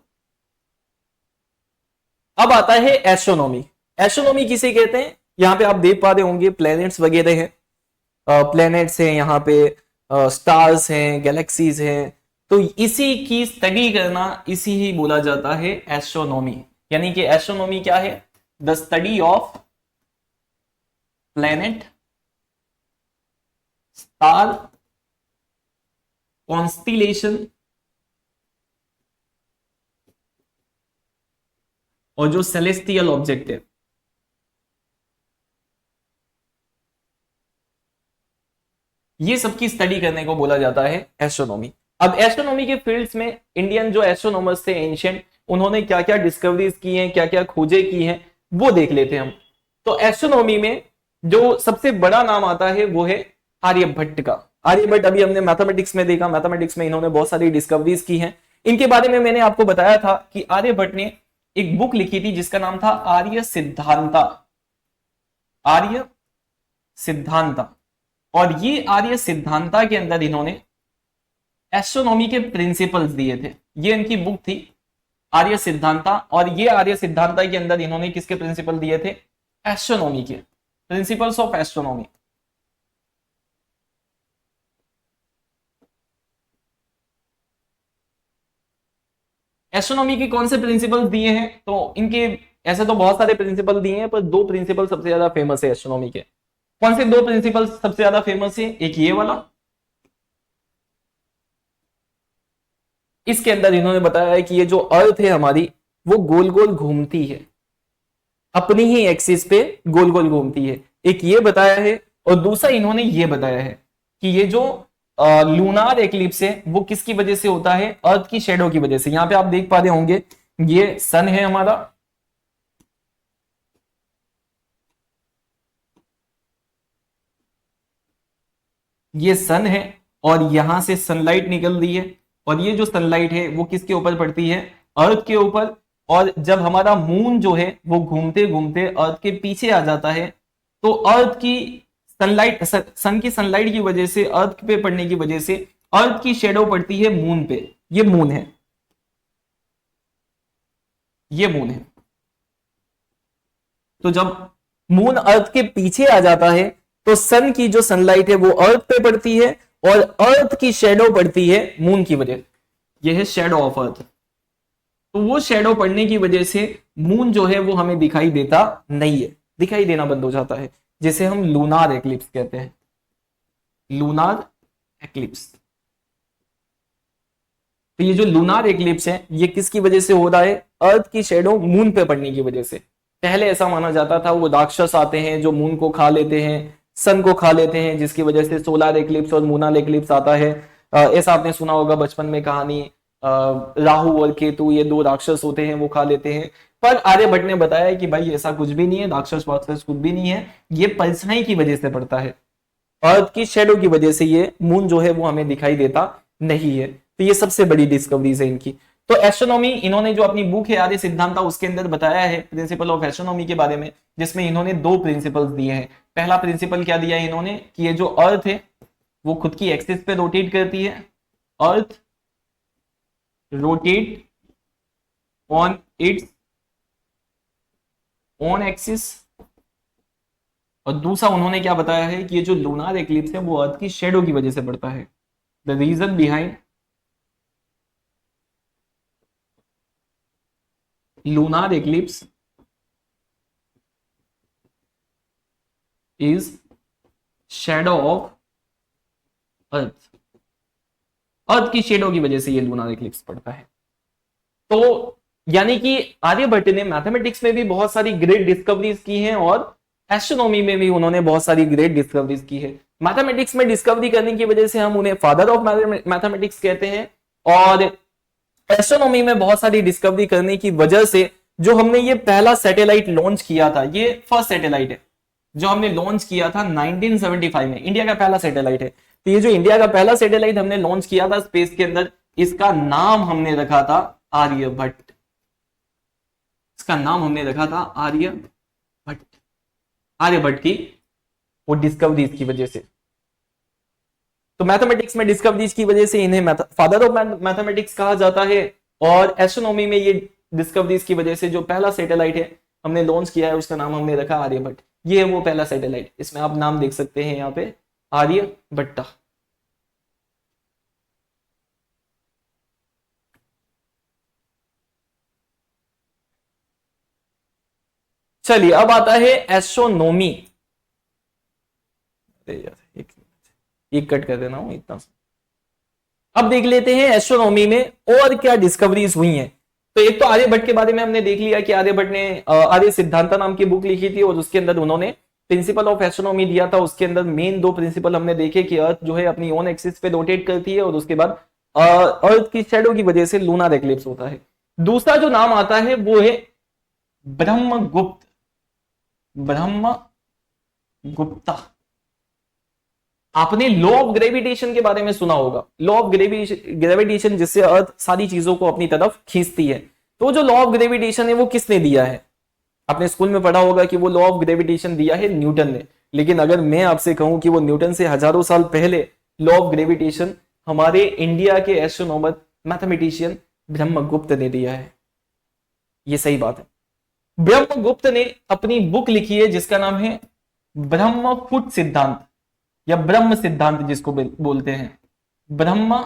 अब आता है एस्ट्रोनॉमी। एस्ट्रोनॉमी किसे कहते हैं, यहां पे आप देख पा रहे होंगे प्लैनेट्स वगैरह हैं, प्लैनेट्स हैं यहाँ पे, स्टार्स हैं, गैलेक्सीज हैं, तो इसी की स्टडी करना इसी ही बोला जाता है एस्ट्रोनॉमी। यानी कि एस्ट्रोनॉमी क्या है, the study of planet, star, constellation और जो सेलेस्टियल ऑब्जेक्ट है, ये सबकी स्टडी करने को बोला जाता है एस्ट्रोनॉमी। अब एस्ट्रोनॉमी के फील्ड्स में इंडियन जो एस्ट्रोनॉमर्स थे एंशिएंट, उन्होंने क्या क्या डिस्कवरीज की हैं, क्या क्या खोजें की हैं, वो देख लेते हैं हम। तो एस्ट्रोनॉमी में जो सबसे बड़ा नाम आता है वो है आर्यभट्ट का। आर्यभट्ट अभी हमने मैथमेटिक्स में देखा, मैथमेटिक्स में इन्होंने बहुत सारी डिस्कवरीज की हैं। इनके बारे में मैंने आपको बताया था कि आर्यभट्ट ने एक बुक लिखी थी जिसका नाम था आर्य सिद्धांता, आर्य सिद्धांता। और ये आर्य सिद्धांता के अंदर इन्होंने एस्ट्रोनॉमी के प्रिंसिपल्स दिए थे। ये इनकी बुक थी आर्य सिद्धांता, और ये आर्य सिद्धांता के अंदर इन्होंने किसके प्रिंसिपल दिए थे, एस्ट्रोनॉमी के प्रिंसिपल्स ऑफ एस्ट्रोनॉमी। एस्ट्रोनॉमी के कौन से प्रिंसिपल्स दिए हैं, तो इनके ऐसे तो बहुत सारे प्रिंसिपल दिए हैं, पर दो प्रिंसिपल सबसे ज्यादा फेमस है एस्ट्रोनॉमी के। कौन से दो प्रिंसिपल सबसे ज्यादा फेमस है, एक ये वाला, इसके अंदर इन्होंने बताया है कि ये जो अर्थ है हमारी वो गोल गोल घूमती है, अपनी ही एक्सिस पे गोल गोल घूमती है, एक ये बताया है। और दूसरा इन्होंने ये बताया है कि ये जो लूनार एक्लिप्स है वो किसकी वजह से होता है, अर्थ की शेडो की वजह से। यहां पे आप देख पा रहे होंगे ये सन है हमारा, ये सन है और यहां से सनलाइट निकल रही है, और ये जो सनलाइट है वो किसके ऊपर पड़ती है, अर्थ के ऊपर। और जब हमारा मून जो है वो घूमते घूमते अर्थ के पीछे आ जाता है, तो अर्थ की सनलाइट, सन की सनलाइट की वजह से, अर्थ पे पड़ने की वजह से अर्थ की शेडो पड़ती है मून पे। ये मून है, ये मून है। तो जब मून अर्थ के पीछे आ जाता है तो सन की जो सनलाइट है वो अर्थ पे पड़ती है, और अर्थ की शेडो पड़ती है मून की वजह। यह है शेडो ऑफ अर्थ। तो वो शेडो पड़ने की वजह से मून जो है वो हमें दिखाई देता नहीं है, दिखाई देना बंद हो जाता है, जिसे हम लूनार एक्लिप्स कहते हैं, लूनार एक्लिप्स। तो ये जो लूनार एक्लिप्स है ये किसकी वजह से हो रहा है, अर्थ की शेडो मून पे पड़ने की वजह से। पहले ऐसा माना जाता था वो राक्षस आते हैं जो मून को खा लेते हैं, सन को खा लेते हैं, जिसकी वजह से सोलर एक्लिप्स और लूनार एक्लिप्स आता है। ऐसा आपने सुना होगा बचपन में कहानी, राहु और केतु ये दो राक्षस होते हैं वो खा लेते हैं। पर आर्यभट्ट ने बताया कि भाई ऐसा कुछ भी नहीं है, राक्षस वाक्षस कुछ भी नहीं है, ये परछाई की वजह से पड़ता है, अर्थ की शेडो की वजह से ये मून जो है वो हमें दिखाई देता नहीं है। तो ये सबसे बड़ी डिस्कवरीज है इनकी। तो एस्ट्रोनॉमी इन्होंने जो अपनी बुक है आर्य सिद्धांता उसके अंदर बताया है प्रिंसिपल ऑफ एस्ट्रोनॉमी के बारे में, जिसमें इन्होंने दो प्रिंसिपल्स दिए हैं। पहला प्रिंसिपल क्या दिया है इन्होंने कि ये जो अर्थ है वो खुद की एक्सिस पे रोटेट करती है, earth rotate on it's on axis. और दूसरा उन्होंने क्या बताया है कि ये जो लूनार एक्लिप्स है वो अर्थ की शेडो की वजह से पड़ता है। The reason behind lunar eclipse is shadow of earth, earth की शेडो की वजह से ये लूनार एक्लिप्स पड़ता है। तो यानी कि आर्यभट्ट ने मैथमेटिक्स में भी बहुत सारी ग्रेट डिस्कवरीज की हैं और एस्ट्रोनॉमी में भी उन्होंने बहुत सारी ग्रेट डिस्कवरीज की है। मैथमेटिक्स में डिस्कवरी करने की वजह से हम उन्हें फादर ऑफ मैथमेटिक्स कहते हैं, और एस्ट्रोनॉमी में बहुत सारी डिस्कवरी करने की वजह से जो हमने ये पहला सैटेलाइट लॉन्च किया था, ये फर्स्ट सैटेलाइट है जो हमने लॉन्च किया था 1975 में, इंडिया का पहला सैटेलाइट है। तो ये जो इंडिया का पहला सैटेलाइट हमने लॉन्च किया था स्पेस के अंदर, इसका नाम हमने रखा था आर्यभट्ट, इसका नाम हमने रखा था आर्यभट्ट, आर्यभट्ट की वो डिस्कवरीज की वजह से। तो मैथमेटिक्स में डिस्कवरीज की वजह से इन्हें फादर ऑफ मैथमेटिक्स कहा जाता है, और एस्ट्रोनॉमी में ये डिस्कवरीज की वजह से जो पहला सैटेलाइट है हमने लॉन्च किया है उसका नाम हमने रखा आर्यभट्ट। ये है वो पहला सैटेलाइट, इसमें आप नाम देख सकते हैं यहाँ पे आर्यभट्टा। चलिए अब आता है एस्ट्रोनॉमी। एक कट कर देना हूं इतना। अब देख लेते हैं एस्ट्रोनॉमी में और क्या डिस्कवरीज हुई हैं। तो एक तो आर्यभट्ट के बारे में हमने देख लिया कि आर्यभट्ट ने आर्य सिद्धांता नाम की बुक लिखी थी और उसके अंदर उन्होंने प्रिंसिपल ऑफ एस्ट्रोनॉमी दिया था। उसके अंदर मेन दो प्रिंसिपल हमने देखे कि अर्थ जो है अपनी ओन एक्सिस पे रोटेट करती है और उसके बाद अर्थ की शैडो की वजह से लूनार एक्लिप्स होता है। दूसरा जो नाम आता है वो है ब्रह्मगुप्त, ब्रह्मगुप्ता। आपने लॉ ऑफ ग्रेविटेशन के बारे में सुना होगा, लॉ ऑफ ग्रेविटेशन जिससे अर्थ सारी चीजों को अपनी तरफ खींचती है। तो जो लॉ ऑफ ग्रेविटेशन है वो किसने दिया है? आपने स्कूल में पढ़ा होगा कि वो लॉ ऑफ ग्रेविटेशन दिया है न्यूटन ने। लेकिन अगर मैं आपसे कहूं कि वो न्यूटन से हजारों साल पहले लॉ ऑफ ग्रेविटेशन हमारे इंडिया के एस्ट्रोनॉमर मैथमेटिशियन ब्रह्मगुप्त ने दिया है, ये सही बात है। ब्रह्मगुप्त ने अपनी बुक लिखी है जिसका नाम है ब्रह्मफुट सिद्धांत या ब्रह्म सिद्धांत जिसको बोलते हैं, ब्रह्म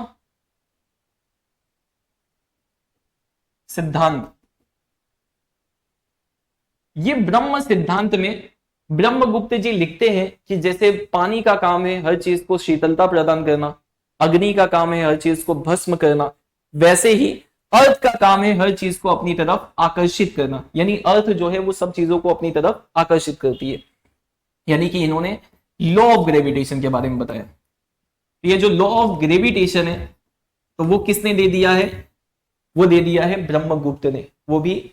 सिद्धांत। ये ब्रह्म सिद्धांत में ब्रह्मगुप्त जी लिखते हैं कि जैसे पानी का काम है हर चीज को शीतलता प्रदान करना, अग्नि का काम है हर चीज को भस्म करना, वैसे ही अर्थ का काम है हर चीज को अपनी तरफ आकर्षित करना। यानी अर्थ जो है वो सब चीजों को अपनी तरफ आकर्षित करती है। यानी कि इन्होंने लॉ ऑफ ग्रेविटेशन के बारे में बताया। ये जो लॉ ऑफ ग्रेविटेशन है तो वो किसने दे दिया है? वो दे दिया है ब्रह्मगुप्त ने, वो भी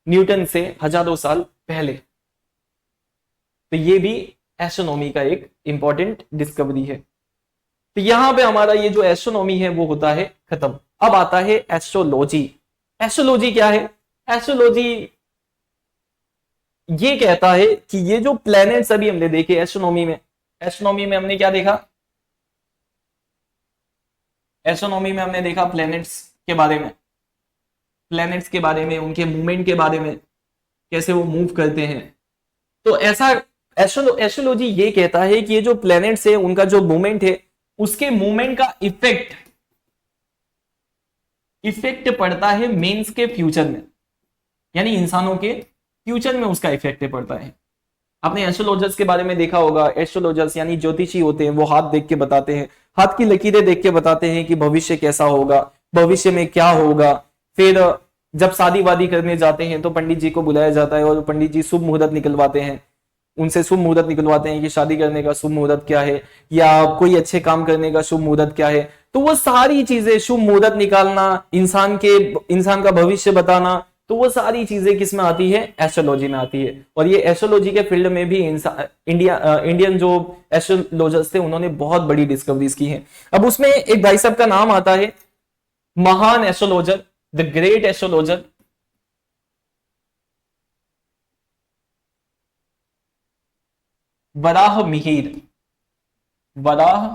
न्यूटन से हजारों साल पहले। तो ये भी एस्ट्रोनॉमी का एक इंपॉर्टेंट डिस्कवरी है। तो यहां पे हमारा ये जो एस्ट्रोनॉमी है वो होता है खत्म। अब आता है एस्ट्रोलॉजी। एस्ट्रोलॉजी क्या है? एस्ट्रोलॉजी ये कहता है कि ये जो प्लैनेट्स अभी हमने देखे एस्ट्रोनॉमी में हमने क्या देखा? एस्ट्रोनॉमी में हमने देखा प्लैनेट्स के बारे में, प्लैनेट्स के बारे में, उनके मूवमेंट के बारे में, कैसे वो मूव करते हैं। तो ऐसा एस्ट्रोलॉजी ये कहता है कि ये जो प्लैनेट्स है उनका जो मूवमेंट है उसके मूवमेंट का इफेक्ट पड़ता है मेंस के फ्यूचर में, यानी इंसानों के फ्यूचर में उसका इफेक्ट पड़ता है। आपने एस्ट्रोलॉजर्स के बारे में देखा होगा, एस्ट्रोलॉजर्स यानी ज्योतिषी होते हैं, वो हाथ देख के बताते हैं, हाथ की लकीरें देख के बताते हैं कि भविष्य कैसा होगा, भविष्य में क्या होगा। फिर जब शादी वादी करने जाते हैं तो पंडित जी को बुलाया जाता है और पंडित जी शुभ मुहूर्त निकलवाते हैं, उनसे शुभ मुहूर्त निकलवाते हैं कि शादी करने का शुभ मुहूर्त क्या है या कोई अच्छे काम करने का शुभ मुहूर्त क्या है। तो वो सारी चीजें, शुभ मुहूर्त निकालना, इंसान का भविष्य बताना, तो वो सारी चीजें किस में आती है? एस्ट्रोलॉजी में आती है। और ये एस्ट्रोलॉजी के फील्ड में भी इंडियन जो एस्ट्रोलॉजर्स थे उन्होंने बहुत बड़ी डिस्कवरीज की हैं। अब उसमें एक भाई साहब का नाम आता है, महान astrologer the great astrologer Varaha Mihir, Varaha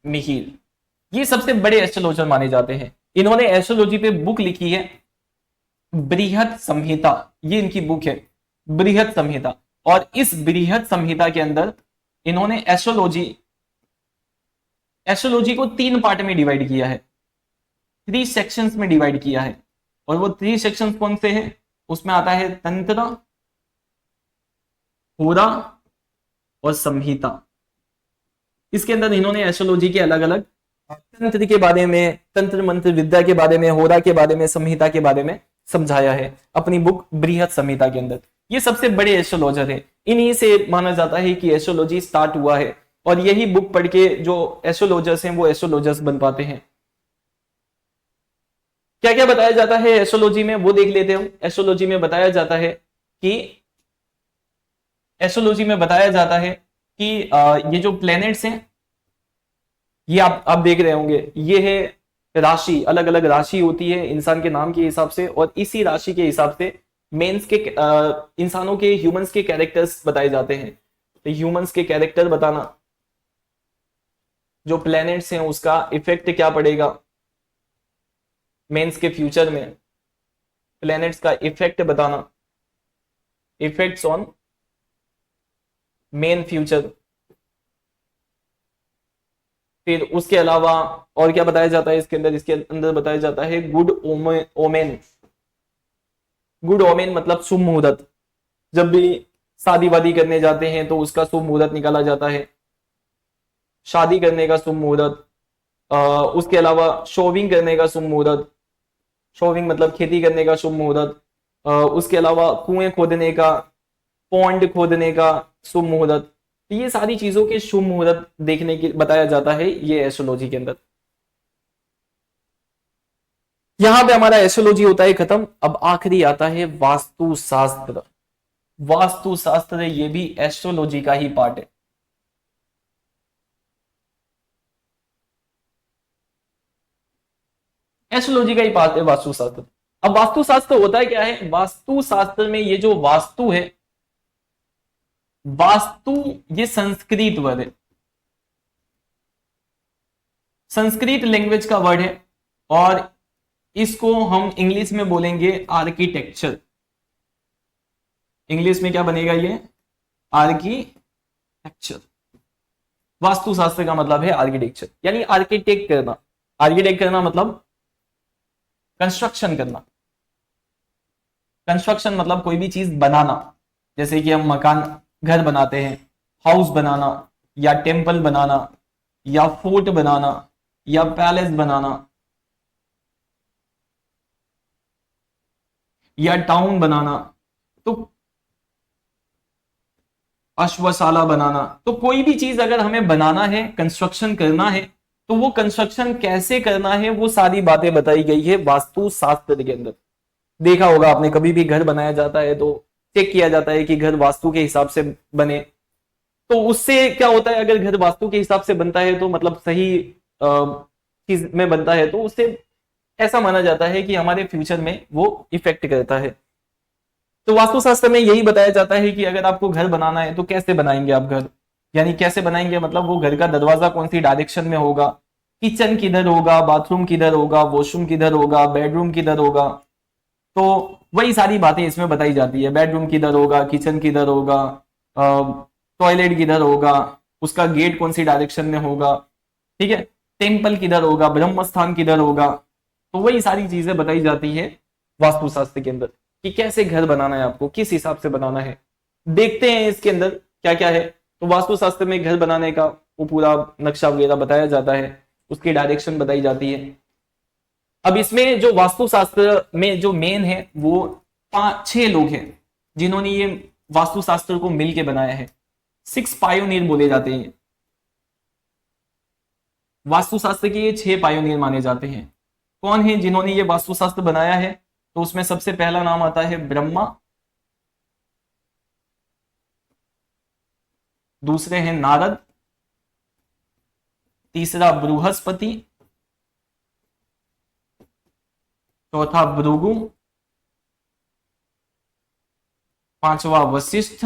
Mihir, ये सबसे बड़े एस्ट्रोलॉजर माने जाते हैं। इन्होंने एस्ट्रोलॉजी पे बुक लिखी है बृहत संहिता, ये इनकी बुक है बृहत संहिता। और इस बृहत संहिता के अंदर इन्होंने एस्ट्रोलॉजी एस्ट्रोलॉजी को 3 पार्ट में डिवाइड किया है, 3 सेक्शंस में डिवाइड किया है। और वो 3 सेक्शंस कौन से हैं? उसमें आता है तंत्र, होरा और संहिता। इसके अंदर इन्होंने एस्ट्रोलॉजी के अलग अलग तंत्र के बारे में, तंत्र मंत्र विद्या के बारे में, होरा के बारे में, संहिता के बारे में समझाया है अपनी बुक बृहत संहिता के अंदर। ये सबसे बड़े एस्ट्रोलॉजर है, इन्हीं से माना जाता है कि एस्ट्रोलॉजी स्टार्ट हुआ है। और यही बुक पढ़ के जो एस्ट्रोलॉजर्स हैं वो एस्ट्रोलॉजर्स बन पाते हैं। क्या क्या बताया जाता है एस्ट्रोलॉजी में वो देख लेते हो। एस्ट्रोलॉजी में बताया जाता है कि एस्ट्रोलॉजी में बताया जाता है कि ये जो प्लैनेट्स हैं ये आप देख रहे होंगे, ये है राशि, अलग अलग राशि होती है इंसान के नाम के हिसाब से। और इसी राशि के हिसाब से मेंस के इंसानों के, ह्यूमंस के कैरेक्टर्स बताए जाते हैं। तो ह्यूमंस के कैरेक्टर बताना, जो प्लैनेट्स हैं उसका इफेक्ट क्या पड़ेगा मेंस के फ्यूचर में, प्लैनेट्स का इफेक्ट बताना, इफेक्ट्स ऑन मेन फ्यूचर। फिर उसके अलावा और क्या बताया जाता है इसके अंदर? इसके अंदर बताया जाता है गुड ओमेन। गुड ओमेन मतलब शुभ मुहूर्त, जब भी शादी वादी करने जाते हैं तो उसका शुभ मुहूर्त निकाला जाता है, शादी करने का शुभ मुहूर्त। उसके अलावा शोविंग करने का शुभ मुहूर्त, शोविंग मतलब खेती करने का शुभ मुहूर्त। उसके अलावा कुएं खोदने का, पॉन्ड खोदने का शुभ मुहूर्त। ये सारी चीजों के शुभ मुहूर्त देखने की बताया जाता है ये एस्ट्रोलॉजी के अंदर। यहां पे हमारा एस्ट्रोलॉजी होता है खत्म। अब आखिरी आता है वास्तुशास्त्र। वास्तुशास्त्र ये भी एस्ट्रोलॉजी का ही पार्ट है। एस्ट्रोलॉजी का ही पार्ट है वास्तुशास्त्र। अब वास्तुशास्त्र होता है क्या है? वास्तुशास्त्र में ये जो वास्तु है, वास्तु ये संस्कृत वर्ड है, संस्कृत लैंग्वेज का वर्ड है। और इसको हम इंग्लिश में बोलेंगे आर्किटेक्चर। इंग्लिश में क्या बनेगा ये? आर्किटेक्चर। वास्तुशास्त्र का मतलब है आर्किटेक्चर, यानी आर्किटेक्ट करना। आर्किटेक्ट करना मतलब कंस्ट्रक्शन करना। कंस्ट्रक्शन मतलब कोई भी चीज बनाना, जैसे कि हम मकान, घर बनाते हैं, हाउस बनाना, या टेम्पल बनाना, या फोर्ट बनाना, या पैलेस बनाना, या टाउन बनाना, तो अश्वशाला बनाना। तो कोई भी चीज अगर हमें बनाना है, कंस्ट्रक्शन करना है, तो वो कंस्ट्रक्शन कैसे करना है वो सारी बातें बताई गई है वास्तुशास्त्र के अंदर। देखा होगा आपने, कभी भी घर बनाया जाता है तो चेक किया जाता है कि घर वास्तु के हिसाब से बने। तो उससे क्या होता है, अगर घर वास्तु के हिसाब से बनता है तो मतलब सही चीज में बनता है, तो उससे ऐसा माना जाता है कि हमारे फ्यूचर में वो इफेक्ट करता है। तो वास्तुशास्त्र में यही बताया जाता है कि अगर आपको घर बनाना है तो कैसे बनाएंगे आप घर, यानी कैसे बनाएंगे मतलब वो घर का दरवाजा कौन सी डायरेक्शन में होगा, किचन किधर होगा, बाथरूम किधर होगा, वॉशरूम किधर होगा, बेडरूम किधर होगा। तो वही सारी बातें इसमें बताई जाती है। बेडरूम किधर होगा, किचन किधर होगा, टॉयलेट किधर होगा, उसका गेट कौन सी डायरेक्शन में होगा, ठीक है, टेम्पल किधर होगा, ब्रह्म स्थान किधर होगा। तो वही सारी चीजें बताई जाती है वास्तुशास्त्र के अंदर कि कैसे घर बनाना है, आपको किस हिसाब से बनाना है। देखते हैं इसके अंदर क्या क्या है। तो वास्तुशास्त्र में घर बनाने का वो पूरा नक्शा वगैरह बताया जाता है, उसकी डायरेक्शन बताई जाती है। अब इसमें जो वास्तुशास्त्र में जो मेन है वो 5-6 लोग हैं जिन्होंने ये वास्तुशास्त्र को मिलके बनाया है। 6 पायोनियर बोले जाते हैं। वास्तुशास्त्र के ये 6 पायोनियर माने जाते हैं। कौन है जिन्होंने ये वास्तुशास्त्र बनाया है? तो उसमें सबसे पहला नाम आता है ब्रह्मा, दूसरे हैं नारद, तीसरा बृहस्पति, चौथा भृगु, पांचवा वशिष्ठ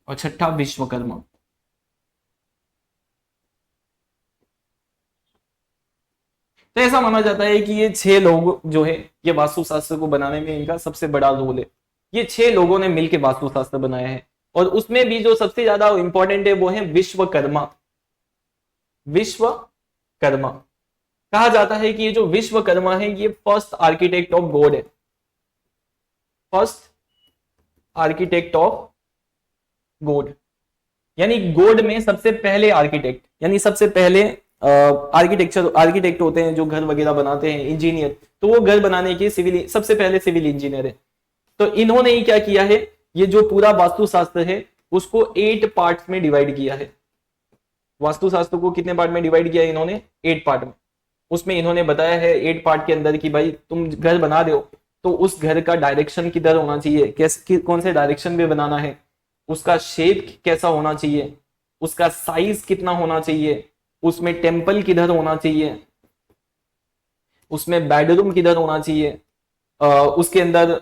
और छठा विश्वकर्मा। तो ऐसा माना जाता है कि ये 6 लोग जो है ये वास्तुशास्त्र को बनाने में इनका सबसे बड़ा रोल है। ये 6 लोगों ने मिलकर वास्तुशास्त्र बनाया है और उसमें भी जो सबसे ज्यादा इंपॉर्टेंट है वो है विश्वकर्मा। विश्वकर्मा कहा जाता है कि ये जो विश्वकर्मा है ये फर्स्ट आर्किटेक्ट ऑफ गॉड है। फर्स्ट आर्किटेक्ट ऑफ गॉड यानी गॉड में सबसे पहले आर्किटेक्ट, यानी सबसे पहले आर्किटेक्ट होते हैं जो घर वगैरह बनाते हैं, इंजीनियर, तो वो घर बनाने के सबसे पहले सिविल इंजीनियर है। तो इन्होंने ही क्या किया है, ये जो पूरा वास्तुशास्त्र है उसको 8 पार्ट्स में डिवाइड किया है। वास्तुशास्त्र को कितने पार्ट में डिवाइड किया है इन्होंने? 8 पार्ट में। उसमें इन्होंने बताया है 8 पार्ट के अंदर कि भाई तुम घर बना रहे हो तो उस घर का डायरेक्शन किधर होना चाहिए, कैसे कौन से डायरेक्शन में बनाना है, उसका शेप कैसा होना चाहिए, उसका साइज कितना होना चाहिए, उसमें टेम्पल किधर होना चाहिए, उसमें बेडरूम किधर होना चाहिए, उसके अंदर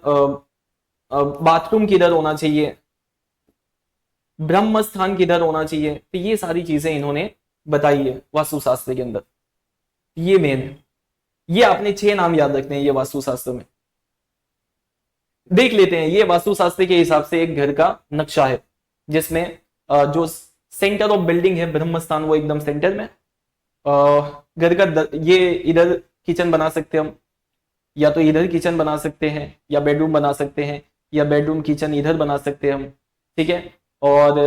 बाथरूम किधर होना चाहिए, ब्रह्म स्थान किधर होना चाहिए। तो ये सारी चीजें इन्होंने बताई है वास्तुशास्त्र के अंदर। ये मेन है, ये आपने 6 नाम याद रखने हैं ये वास्तुशास्त्र में। देख लेते हैं, ये वास्तुशास्त्र के हिसाब से एक घर का नक्शा है जिसमें जो सेंटर ऑफ बिल्डिंग है ब्रह्म स्थान वो एकदम सेंटर में, घर का ये इधर किचन बना सकते हैं हम, या तो इधर किचन बना सकते हैं या बेडरूम बना सकते हैं, या बेडरूम किचन इधर बना सकते हैं हम, ठीक है। और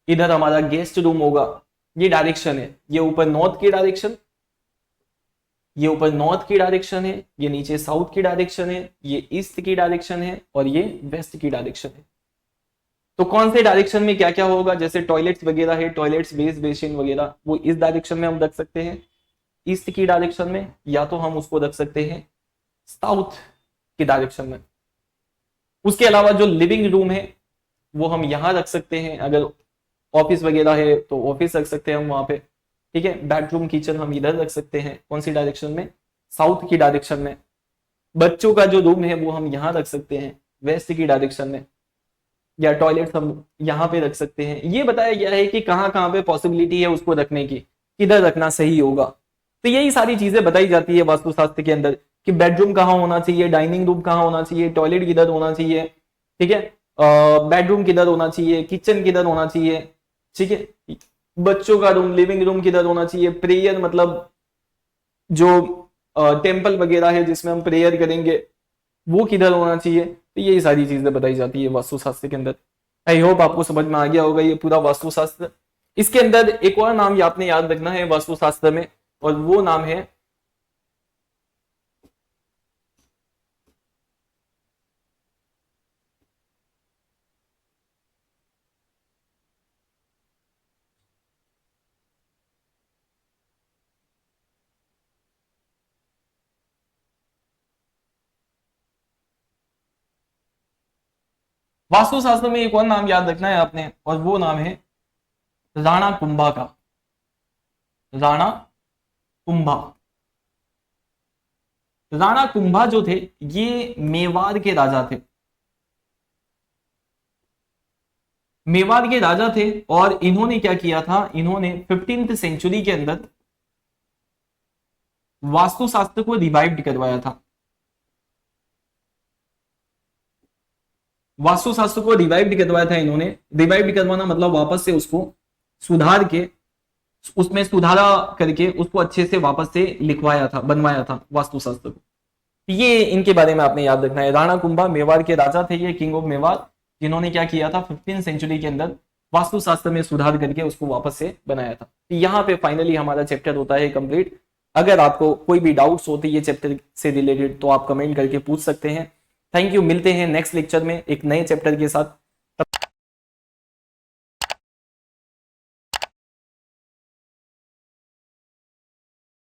इधर हमारा गेस्ट रूम होगा, ये डायरेक्शन है, ये ऊपर नॉर्थ की डायरेक्शन, ये ऊपर नॉर्थ की डायरेक्शन है, ये नीचे साउथ की डायरेक्शन है, ये ईस्ट की डायरेक्शन है और ये वेस्ट की डायरेक्शन है। तो कौन से डायरेक्शन में क्या क्या होगा, जैसे टॉयलेट्स वगैरह है, टॉयलेट्स बेस बेसिन वगैरह, वो इस डायरेक्शन में हम रख सकते हैं ईस्ट की डायरेक्शन में, या तो हम उसको रख सकते हैं साउथ की डायरेक्शन में। उसके अलावा जो लिविंग रूम है वो हम यहां रख सकते हैं, अगर ऑफिस वगैरह है तो ऑफिस रख सकते हैं हम वहां पे, ठीक है। बेडरूम किचन हम इधर रख सकते हैं, कौन सी डायरेक्शन में? साउथ की डायरेक्शन में। बच्चों का जो रूम है वो हम यहां रख सकते हैं वेस्ट की डायरेक्शन में, या टॉयलेट हम यहाँ पे रख सकते हैं। ये बताया गया है कि कहाँ कहाँ पे पॉसिबिलिटी है उसको रखने की, किधर रखना सही होगा। तो यही सारी चीजें बताई जाती है वास्तुशास्त्र के अंदर कि बेडरूम कहाँ होना चाहिए, डाइनिंग रूम कहाँ होना चाहिए, टॉयलेट किधर होना चाहिए, ठीक है, बेडरूम किधर होना चाहिए, किचन किधर होना चाहिए, ठीक है, बच्चों का रूम, लिविंग रूम किधर होना चाहिए, प्रेयर मतलब जो टेम्पल वगैरह है जिसमें हम प्रेयर करेंगे वो किधर होना चाहिए। तो यही सारी चीजें बताई जाती है वास्तुशास्त्र के अंदर। आई होप आपको समझ में आ गया होगा ये पूरा वास्तुशास्त्र। इसके अंदर एक और नाम आपने याद रखना है वास्तुशास्त्र में, और वो नाम है वास्तुशास्त्र में एक और नाम याद रखना है आपने, और वो नाम है राणा कुंभा का। राणा कुंभा, राणा कुंभा जो थे ये मेवाड़ के राजा थे, मेवाड़ के राजा थे। और इन्होंने क्या किया था, इन्होंने 15th सेंचुरी के अंदर वास्तुशास्त्र को रिवाइव करवाया था। वास्तुशास्त्र को रिवाइव करवाया था इन्होंने। रिवाइव करवाना मतलब वापस से उसको सुधार के, उसमें सुधारा करके उसको अच्छे से वापस से लिखवाया था, बनवाया था वास्तुशास्त्र को। ये इनके बारे में आपने याद रखना है। राणा कुंभा मेवाड़ के राजा थे, ये किंग ऑफ मेवाड़, जिन्होंने क्या किया था 15th सेंचुरी के अंदर वास्तुशास्त्र में सुधार करके उसको वापस से बनाया था। यहाँ पे फाइनली हमारा चैप्टर होता है कंप्लीट। अगर आपको कोई भी डाउट्स होते ये चैप्टर से रिलेटेड तो आप कमेंट करके पूछ सकते हैं। थैंक यू, मिलते हैं नेक्स्ट लेक्चर में एक नए चैप्टर के साथ।